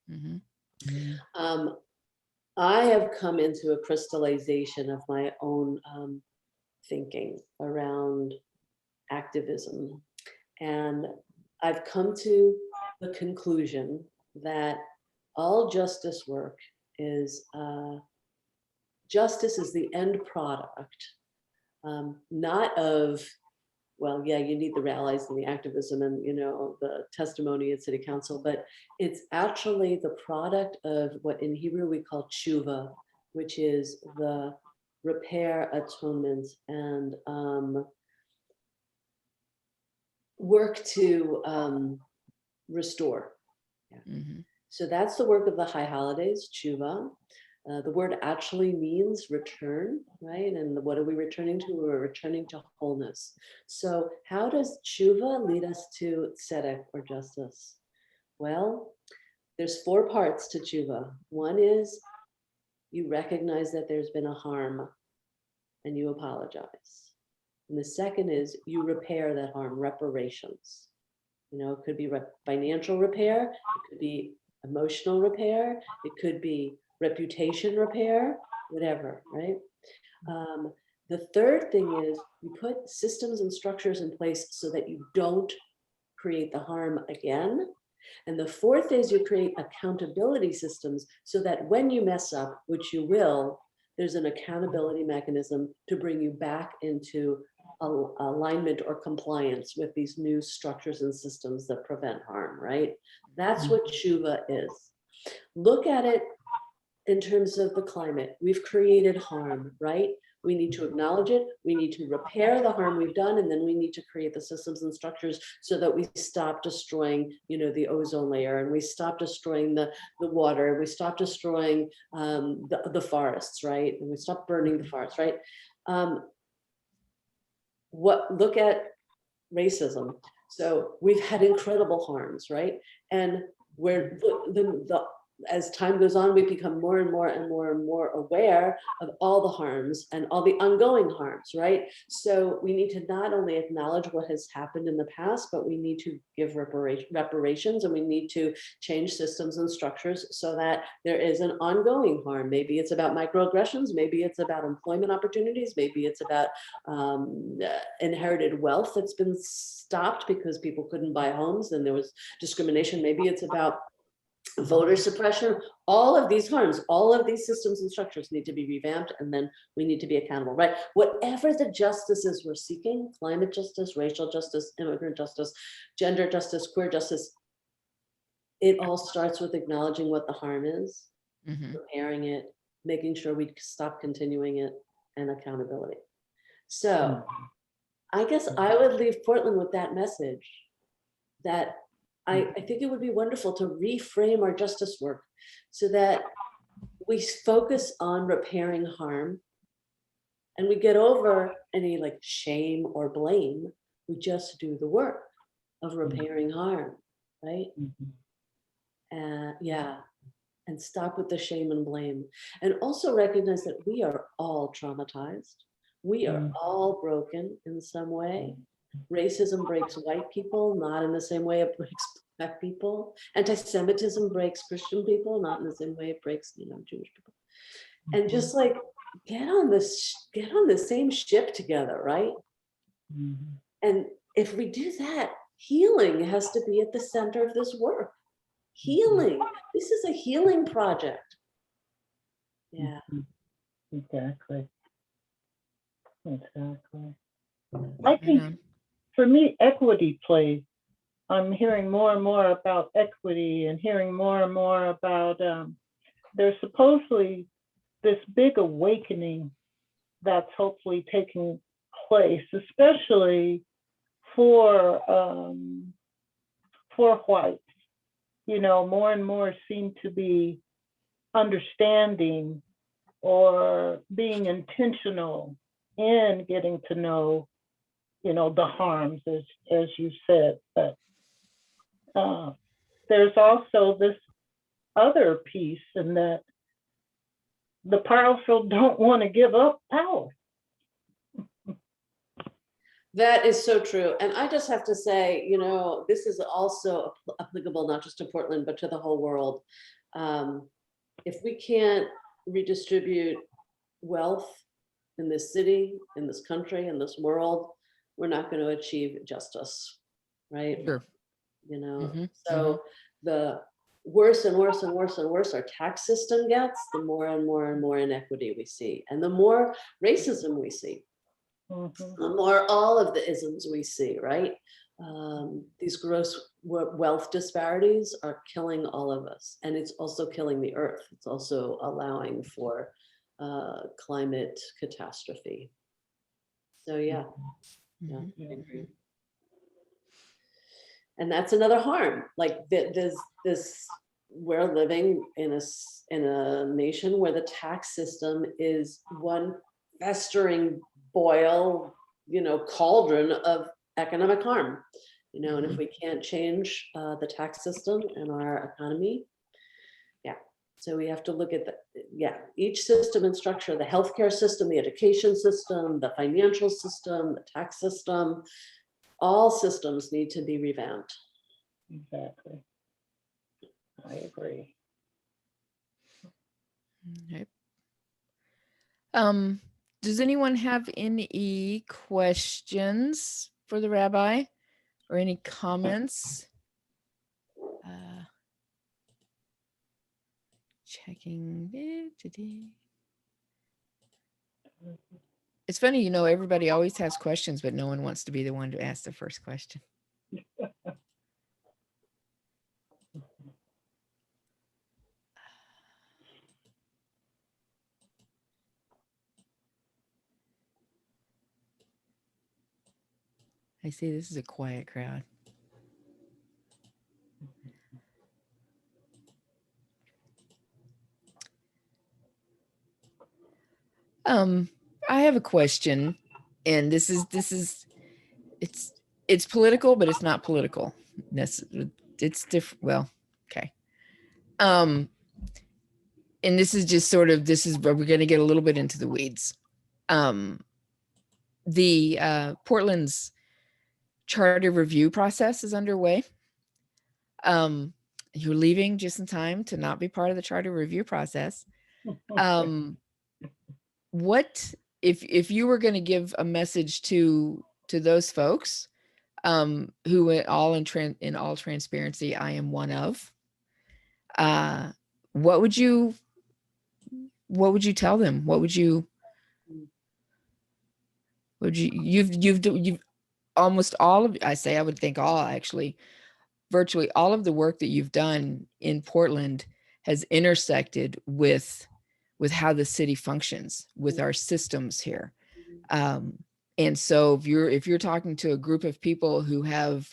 I have come into a crystallization of my own thinking around activism. And I've come to the conclusion that all justice work is, justice is the end product, not of, well, yeah, you need the rallies and the activism and, you know, the testimony at city council, but it's actually the product of what in Hebrew we call tshuva, which is the repair, atonement, and work to restore. Yeah. Mhm. So that's the work of the high holidays, tshuva. The word actually means return, right? And what are we returning to? We're returning to wholeness. So how does tshuva lead us to tzedek, or justice? Well, there's 4 parts to tshuva. One is you recognize that there's been a harm and you apologize. And the second is you repair that harm, reparations. You know, it could be financial repair, it could be emotional repair, it could be reputation repair, whatever, right? The third thing is you put systems and structures in place so that you don't create the harm again. And the fourth is you create accountability systems so that when you mess up, which you will, there's an accountability mechanism to bring you back into alignment or compliance with these new structures and systems that prevent harm, right? That's what tshuva is. Look at it in terms of the climate. We've created harm, right? We need to acknowledge it. We need to repair the harm we've done, and then we need to create the systems and structures so that we stop destroying, you know, the ozone layer, and we stop destroying the water. We stop destroying the forests, right? And we stop burning the forests, right? Look at racism. So we've had incredible harms, right? And where as time goes on, we become more and more and more and more aware of all the harms and all the ongoing harms, right? So we need to not only acknowledge what has happened in the past, but we need to give reparations, and we need to change systems and structures so that there is an ongoing harm. Maybe it's about microaggressions, maybe it's about employment opportunities, maybe it's about inherited wealth that's been stopped because people couldn't buy homes and there was discrimination. Maybe it's about voter suppression. All of these harms, all of these systems and structures need to be revamped, and then we need to be accountable, right? Whatever the justices we're seeking, climate justice, racial justice, immigrant justice, gender justice, queer justice, it all starts with acknowledging what the harm is, repairing it, making sure we stop continuing it, and accountability. So I guess I would leave Portland with that message, that I think it would be wonderful to reframe our justice work so that we focus on repairing harm and we get over any like shame or blame. We just do the work of repairing harm, right? Yeah, and stop with the shame and blame. And also recognize that we are all traumatized. We are all broken in some way. Racism breaks white people, not in the same way it breaks black people. Anti-Semitism breaks Christian people, not in the same way it breaks, you know, Jewish people. And just like get on the same ship together, right? And if we do that, healing has to be at the center of this work. Healing. This is a healing project. Yeah. Exactly. I think for me, equity plays. I'm hearing more and more about equity and hearing more and more about there's supposedly this big awakening that's hopefully taking place, especially for whites. You know, more and more seem to be understanding or being intentional in getting to know, you know, the harms, as you said. But there's also this other piece in that the powerful don't want to give up power. That is so true. And I just have to say, you know, this is also applicable not just to Portland, but to the whole world. If we can't redistribute wealth in this city, in this country, in this world, we're not going to achieve justice, right? Sure. You know, Mhm, so the worse and worse and worse and worse our tax system gets, the more and more and more inequity we see, and the more racism we see, the more all of the isms we see, right? These gross wealth disparities are killing all of us, and it's also killing the earth. It's also allowing for climate catastrophe. So yeah, yeah, I agree. And that's another harm. Like this, we're living in a nation where the tax system is one festering boil, you know, cauldron of economic harm. You know, and if we can't change the tax system and our economy, yeah. So we have to look at each system and structure, the healthcare system, the education system, the financial system, the tax system. All systems need to be revamped. Exactly. I agree. Okay. Does anyone have any questions for the rabbi or any comments? Checking. It's funny, you know, everybody always has questions, but no one wants to be the one to ask the first question. I see this is a quiet crowd. I have a question, and this is it's political, but it's not political. It's different. Well, okay. And this is just sort of, this is where we're going to get a little bit into the weeds. The Portland's charter review process is underway. You're leaving just in time to not be part of the charter review process. What if you were going to give a message to those folks, who in all transparency, I am one of, what would you tell them? You've almost all of, I would think all, actually, virtually all of the work that you've done in Portland has intersected with how the city functions, with our systems here. And so if you're talking to a group of people who have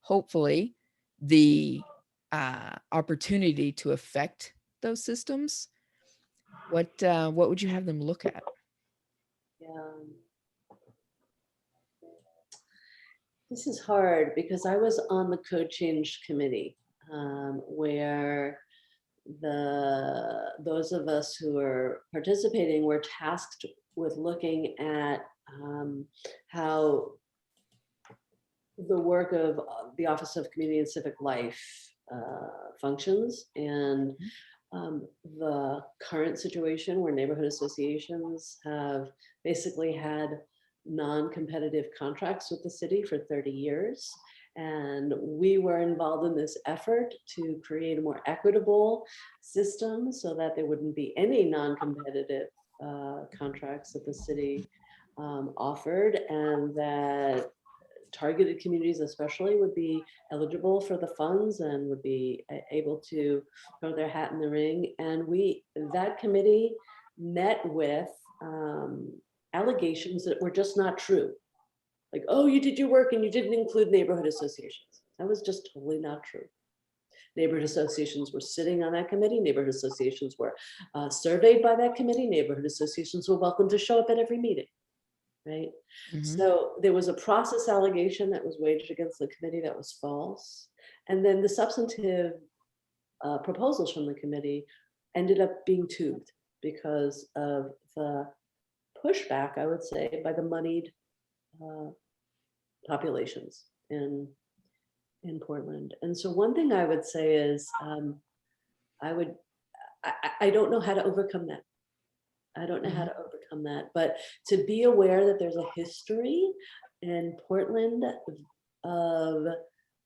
hopefully the opportunity to affect those systems, what would you have them look at? Yeah. This is hard because I was on the code change committee, where those of us who are participating were tasked with looking at how the work of the Office of Community and Civic Life functions, and the current situation where neighborhood associations have basically had non-competitive contracts with the city for 30 years. And we were involved in this effort to create a more equitable system so that there wouldn't be any non-competitive contracts that the city offered, and that targeted communities especially would be eligible for the funds and would be able to throw their hat in the ring. And that committee met with allegations that were just not true. Like, oh, you did your work and you didn't include neighborhood associations. That was just totally not true. Neighborhood associations were sitting on that committee. Neighborhood associations were surveyed by that committee. Neighborhood associations were welcome to show up at every meeting, right? So there was a process allegation that was waged against the committee that was false. And then the substantive proposals from the committee ended up being tubed because of the pushback, I would say, by the moneyed populations in Portland. And so one thing I would say is I don't know how to overcome that. I don't know how to overcome that, but to be aware that there's a history in Portland of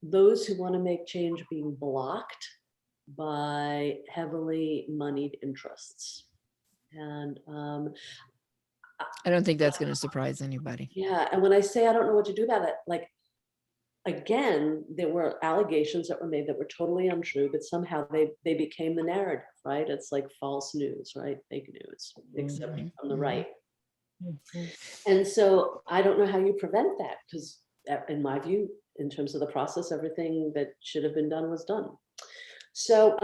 those who want to make change being blocked by heavily moneyed interests. And I don't think that's going to surprise anybody. yeah, and when I say I don't know what to do about it, like, again, there were allegations that were made that were totally untrue, but somehow they became the narrative, right? It's like false news, right? Fake news, except from the right. And so I don't know how you prevent that, because in my view, in terms of the process, everything that should have been done was done. So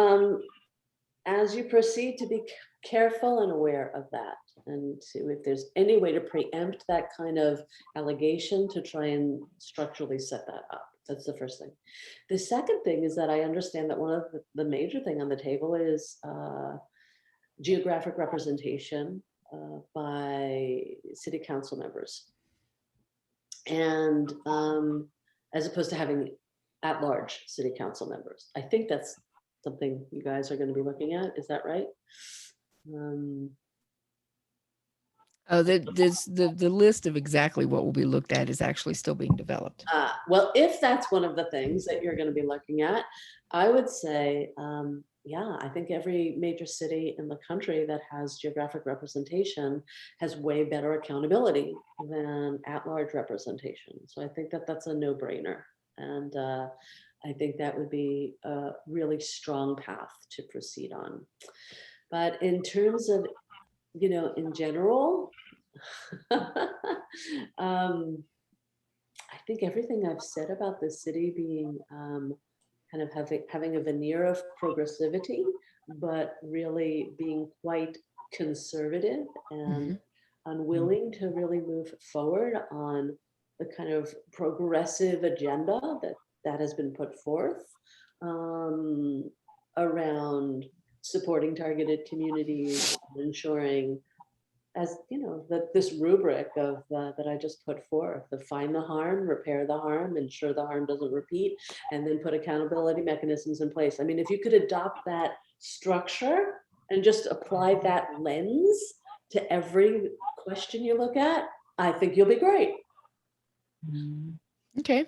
as you proceed, to be careful and aware of that, and to, if there's any way to preempt that kind of allegation, to try and structurally set that up. That's the first thing. The second thing is that I understand that one of the major thing on the table is geographic representation by city council members. And as opposed to having at-large city council members. I think that's something you guys are going to be looking at. Is that right? The list of exactly what will be looked at is actually still being developed. Well, if that's one of the things that you're going to be looking at, I would say, yeah, I think every major city in the country that has geographic representation has way better accountability than at-large representation. So I think that that's a no-brainer. And I think that would be a really strong path to proceed on. But in terms of, you know, in general, I think everything I've said about the city being kind of having a veneer of progressivity, but really being quite conservative and unwilling to really move forward on the kind of progressive agenda that has been put forth around supporting targeted communities, ensuring, as you know, that this rubric of that I just put forth, the find the harm, repair the harm, ensure the harm doesn't repeat, and then put accountability mechanisms in place. I mean, if you could adopt that structure and just apply that lens to every question you look at, I think you'll be great. Okay.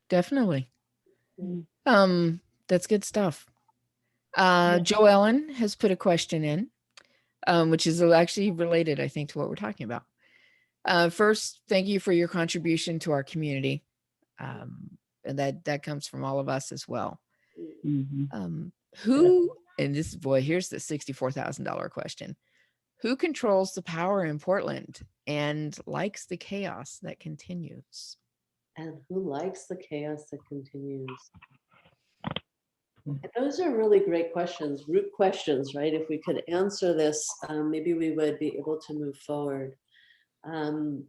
Definitely. That's good stuff. Joe Ellen has put a question in, which is actually related, I think, to what we're talking about. First, thank you for your contribution to our community. And that comes from all of us as well. Who, and this, boy, here's the $64,000 question. Who controls the power in Portland and likes the chaos that continues? And who likes the chaos that continues? And those are really great questions, root questions, right? If we could answer this, maybe we would be able to move forward. And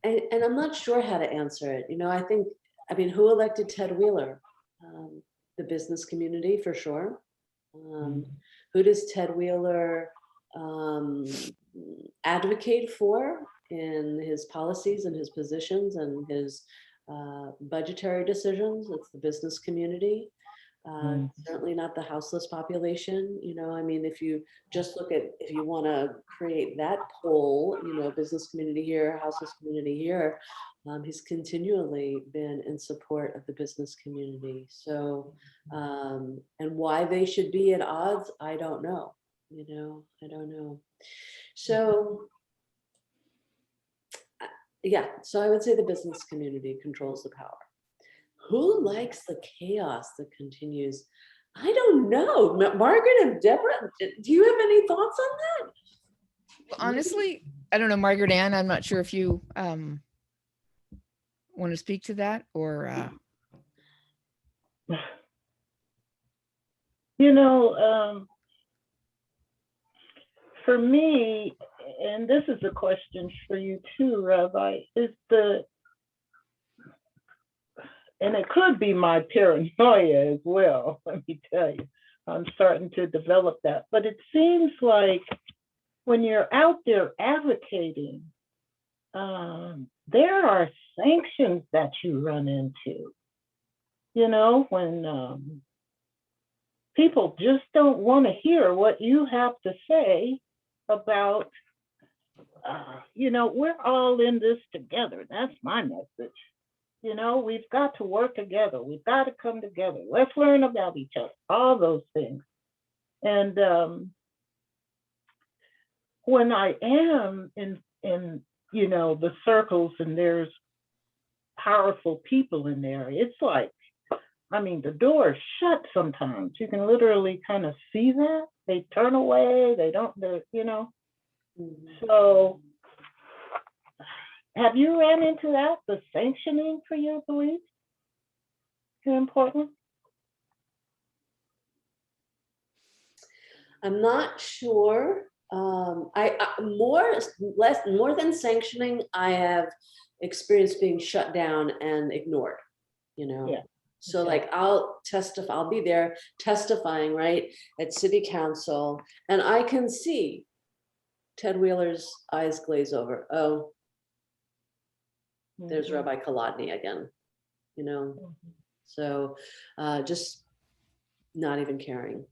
I'm not sure how to answer it. You know, I mean, who elected Ted Wheeler? The business community, for sure. Who does Ted Wheeler advocate for in his policies and his positions and his budgetary decisions? It's the business community. Certainly not the houseless population. You know, I mean, if you just look at, if you want to create that poll, you know, business community here, houseless community here, he's continually been in support of the business community. So, and why they should be at odds, I don't know. You know, I don't know. So, yeah, so I would say the business community controls the power. Who likes the chaos that continues? I don't know. Margaret and Deborah, do you have any thoughts on that? Well, honestly, I don't know, Margaret Ann, I'm not sure if you want to speak to that or. You know, for me, and this is a question for you too, Rabbi, and it could be my paranoia as well, let me tell you. I'm starting to develop that. But it seems like when you're out there advocating, there are sanctions that you run into. You know, when people just don't want to hear what you have to say about, we're all in this together. That's my message. We've got to work together. We've got to come together. Let's learn about each other, all those things. And when I am in the circles and there's powerful people in there, it's like, the door is shut sometimes. You can literally kind of see that. They turn away, So have you ran into that, the sanctioning for your beliefs? Is important? I'm not sure. More than sanctioning, I have experienced being shut down and ignored, Yeah. So Okay. like I'll be there testifying, right, at city council, and I can see Ted Wheeler's eyes glaze over. Oh, there's Rabbi Kolodny again, So just not even caring.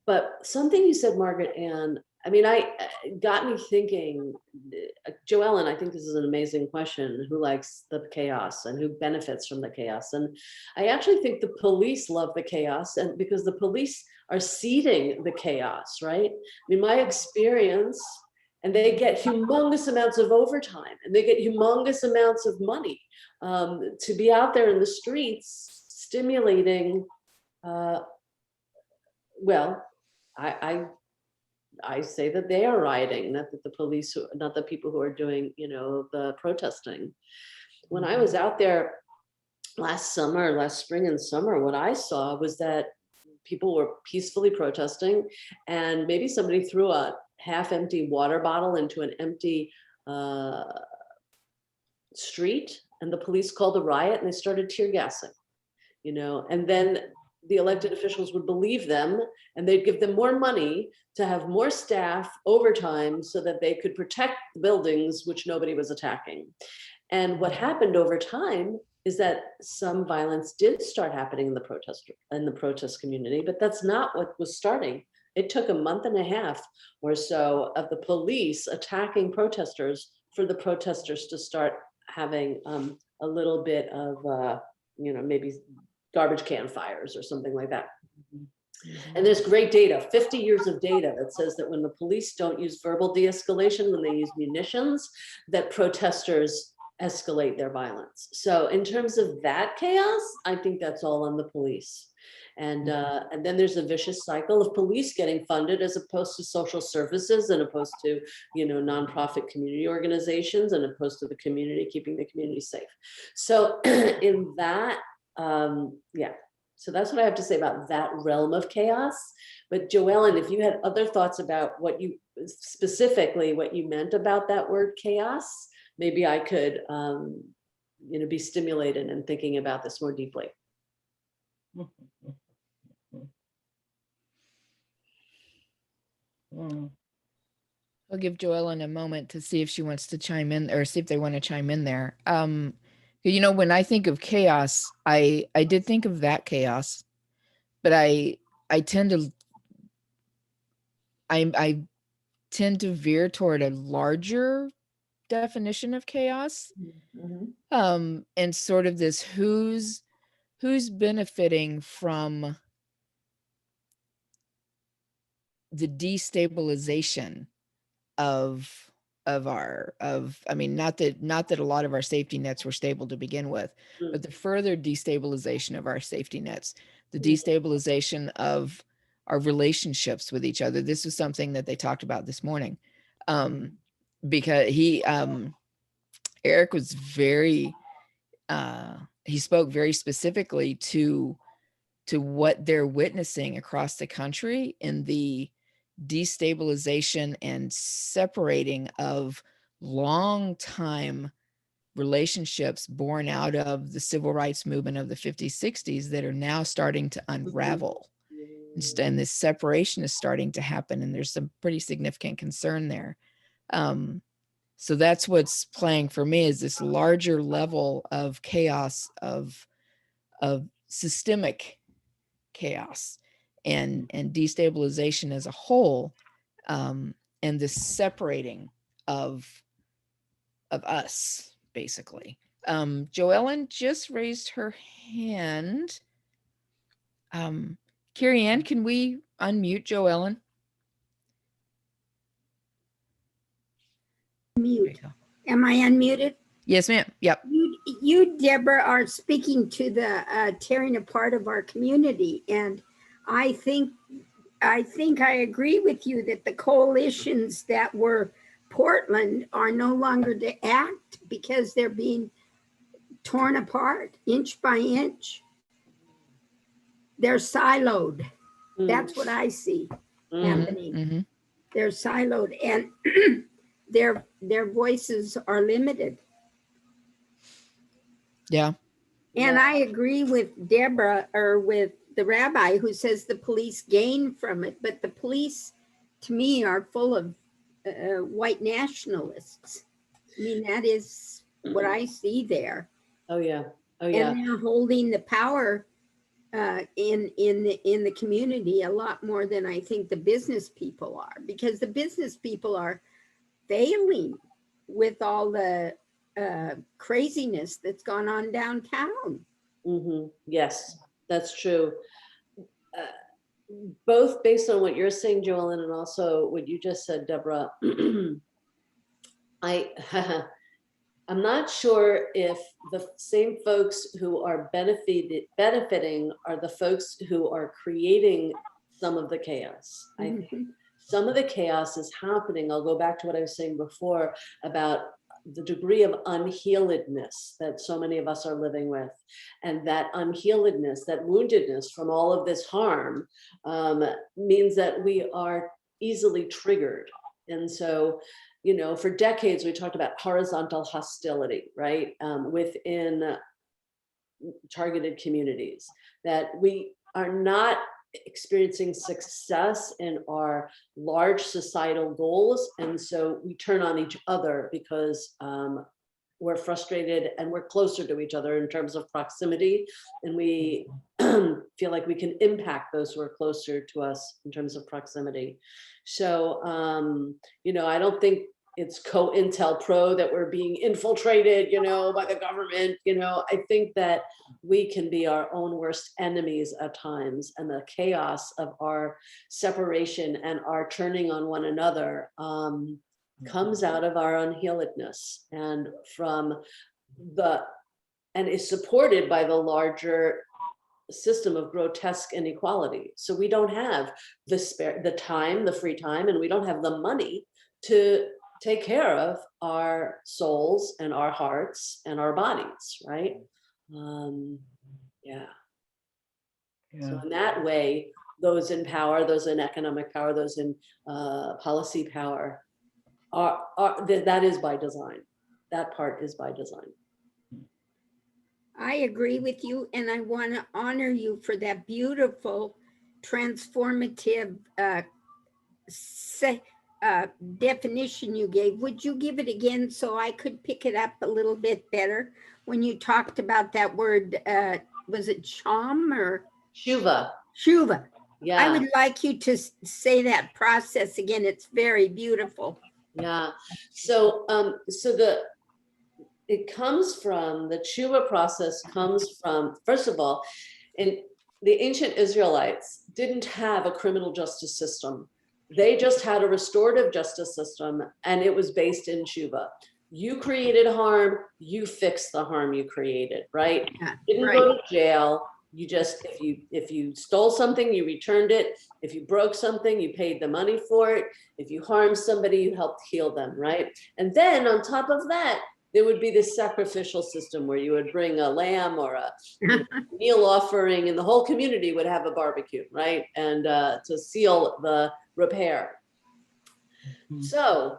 But something you said, Margaret, and I got me thinking, Joellen, I think this is an amazing question. Who likes the chaos and who benefits from the chaos? And I actually think the police love the chaos, and because the police are seeding the chaos, right? My experience, and they get humongous amounts of overtime and they get humongous amounts of money to be out there in the streets stimulating. I say that they are rioting, not that the police, not the people who are doing, the protesting. When I was out there last spring and summer, what I saw was that people were peacefully protesting, and maybe somebody threw a half-empty water bottle into an empty street, and the police called a riot and they started tear gassing, and then the elected officials would believe them, and they'd give them more money to have more staff overtime so that they could protect the buildings which nobody was attacking. And what happened over time is that some violence did start happening in the protest community, but that's not what was starting. It took a month and a half or so of the police attacking protesters for the protesters to start having a little bit of, maybe garbage can fires or something like that. And there's great data, 50 years of data that says that when the police don't use verbal de-escalation, when they use munitions, that protesters escalate their violence. So in terms of that chaos, I think that's all on the police. And then there's a vicious cycle of police getting funded as opposed to social services, and opposed to, nonprofit community organizations, and opposed to the community, keeping the community safe. So in that, so that's what I have to say about that realm of chaos. But Joellen, if you had other thoughts about what you meant about that word chaos, maybe I could, be stimulated in thinking about this more deeply. I'll give Joellen a moment to see if she wants to chime in, or see if they want to chime in there. When I think of chaos, I did think of that chaos, but I tend to veer toward a larger definition of chaos. And sort of this who's benefiting from the destabilization of not that a lot of our safety nets were stable to begin with, but the further destabilization of our safety nets, the destabilization of our relationships with each other. This was something that they talked about this morning, because Eric was he spoke very specifically to what they're witnessing across the country in the destabilization and separating of long time relationships born out of the civil rights movement of the 50s, 60s that are now starting to unravel. And this separation is starting to happen, and there's some pretty significant concern there. So that's what's playing for me, is this larger level of chaos, of systemic chaos. and destabilization as a whole, and the separating of us, basically. Joellen just raised her hand. Carrie Ann, can we unmute Joellen? Mute. Am I unmuted? Yes, ma'am. Yep. You, Deborah, are speaking to the tearing apart of our community, and I think I agree with you that the coalitions that were Portland are no longer to act because they're being torn apart inch by inch. They're siloed. That's what I see happening. They're siloed, and their voices are limited. Yeah. And I agree with Deborah, or with the rabbi, who says the police gain from it, but the police, to me, are full of white nationalists. I mean, that is what I see there. Oh yeah. Oh yeah. And they're holding the power in the community a lot more than I think the business people are, because the business people are failing with all the craziness that's gone on downtown. Yes, that's true. Both based on what you're saying, Joellen, and also what you just said, Deborah. I'm not sure if the same folks who are benefiting are the folks who are creating some of the chaos. I think some of the chaos is happening. I'll go back to what I was saying before about the degree of unhealedness that so many of us are living with. And that unhealedness, that woundedness from all of this harm means that we are easily triggered. And so, you know, for decades, we talked about horizontal hostility, right? Within targeted communities, that we are not experiencing success in our large societal goals. And so we turn on each other because we're frustrated and we're closer to each other in terms of proximity. And we feel like we can impact those who are closer to us in terms of proximity. So, you know, I don't think it's COINTELPRO that we're being infiltrated, you know, by the government. You know, I think that we can be our own worst enemies at times, and the chaos of our separation and our turning on one another comes out of our unhealedness and is supported by the larger system of grotesque inequality. So we don't have the time, the free time, and we don't have the money to take care of our souls and our hearts and our bodies, right? Yeah. So in that way, those in power, those in economic power, those in policy power, that is by design. That part is by design. I agree with you, and I want to honor you for that beautiful transformative definition you gave. Would you give it again so I could pick it up a little bit better? When you talked about that word, was it sham or? Shuva. Shuva. Yeah. I would like you to say that process again. It's very beautiful. Yeah. So, it comes from, the tshuva process comes from, first of all, in the ancient Israelites didn't have a criminal justice system. They just had a restorative justice system, and it was based in tshuva. You created harm, you fix the harm you created, right? Yeah, Didn't go to jail. You just, if you stole something, you returned it. If you broke something, you paid the money for it. If you harmed somebody, you helped heal them, right? And then on top of that, there would be this sacrificial system where you would bring a lamb or a meal offering, and the whole community would have a barbecue, right? And to seal the repair. So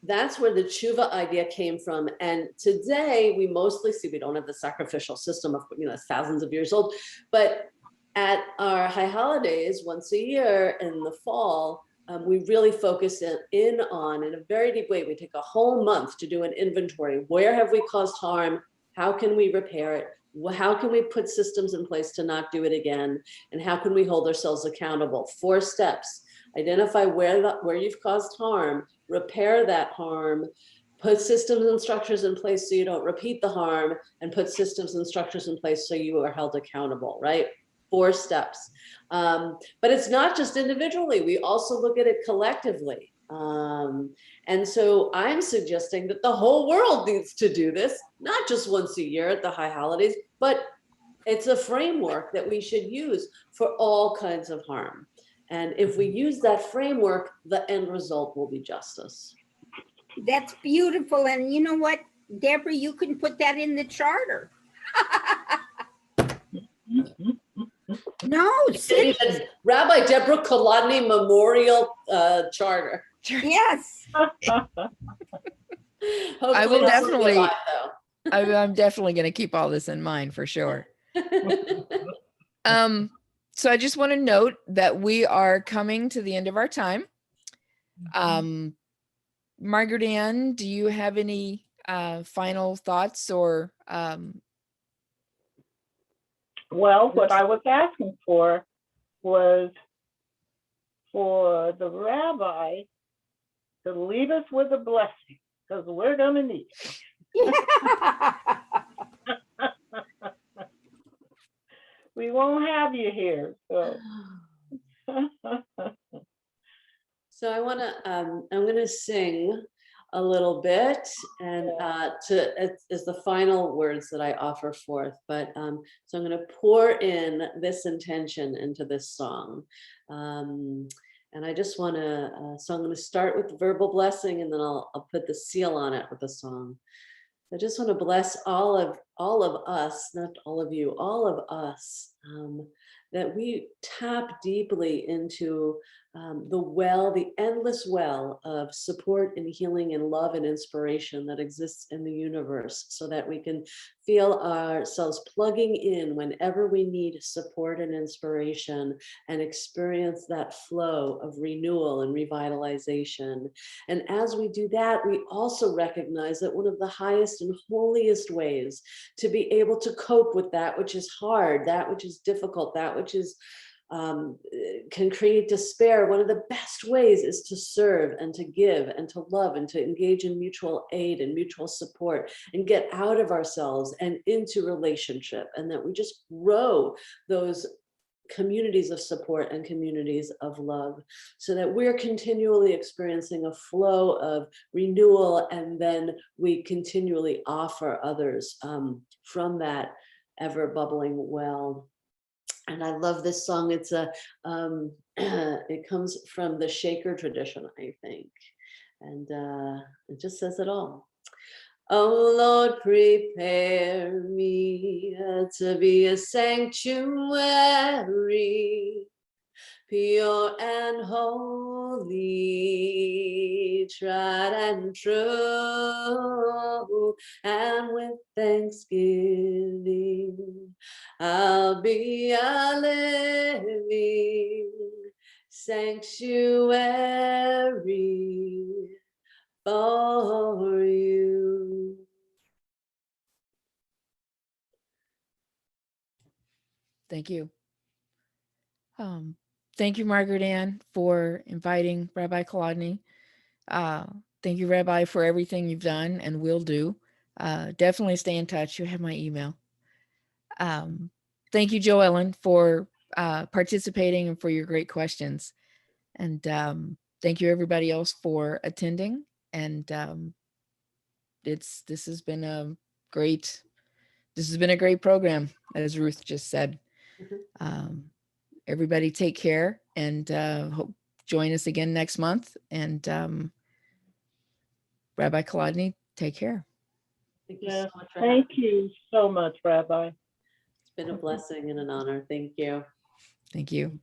that's where the tshuva idea came from. And today we mostly see, we don't have the sacrificial system of, you know, thousands of years old, but at our high holidays once a year in the fall, we really focus in on, in a very deep way, we take a whole month to do an inventory. Where have we caused harm? How can we repair it? how can we put systems in place to not do it again? And how can we hold ourselves accountable? 4 steps. Identify where you've caused harm, repair that harm, put systems and structures in place so you don't repeat the harm, and put systems and structures in place so you are held accountable, right? 4 steps. But it's not just individually. We also look at it collectively. And so I'm suggesting that the whole world needs to do this, not just once a year at the high holidays, but it's a framework that we should use for all kinds of harm. And if we use that framework, the end result will be justice. That's beautiful. And you know what, Deborah, you can put that in the charter. No, city. Rabbi Debra Kolodny Memorial Charter. Yes. I will definitely, I'm definitely going to keep all this in mind for sure. So I just want to note that we are coming to the end of our time. Margaret Ann, do you have any final thoughts or? Well, what I was asking for was for the rabbi to leave us with a blessing, because we're going to need it. We won't have you here, so. So I want to, I'm going to sing a little bit, and is the final words that I offer forth. But so I'm going to pour in this intention into this song. And I just want to, so I'm going to start with the verbal blessing, and then I'll put the seal on it with the song. I just want to bless all of us, not all of you, all of us, that we tap deeply into the endless well of support and healing and love and inspiration that exists in the universe, so that we can feel ourselves plugging in whenever we need support and inspiration, and experience that flow of renewal and revitalization. And as we do that, we also recognize that one of the highest and holiest ways to be able to cope with that which is hard, that which is difficult, that which is can create despair, one of the best ways is to serve and to give and to love and to engage in mutual aid and mutual support, and get out of ourselves and into relationship, and that we just grow those communities of support and communities of love, so that we're continually experiencing a flow of renewal, and then we continually offer others from that ever bubbling well. And I love this song. It's it comes from the Shaker tradition, I think. And it just says it all. Oh Lord, prepare me to be a sanctuary, pure and holy, tried and true, and with thanksgiving I'll be a living sanctuary for you. Thank you. Thank you, Margaret Ann, for inviting Rabbi Kolodny. Thank you, Rabbi, for everything you've done and will do. Definitely stay in touch. You have my email. Thank you, Joellen, for participating and for your great questions. And thank you, everybody else, for attending. And this has been a great program, as Ruth just said. Everybody take care, and hope join us again next month. And Rabbi Kolodny, take care. Thank you so much. Thank you so much, Rabbi. It's been a blessing and an honor. Thank you. Thank you.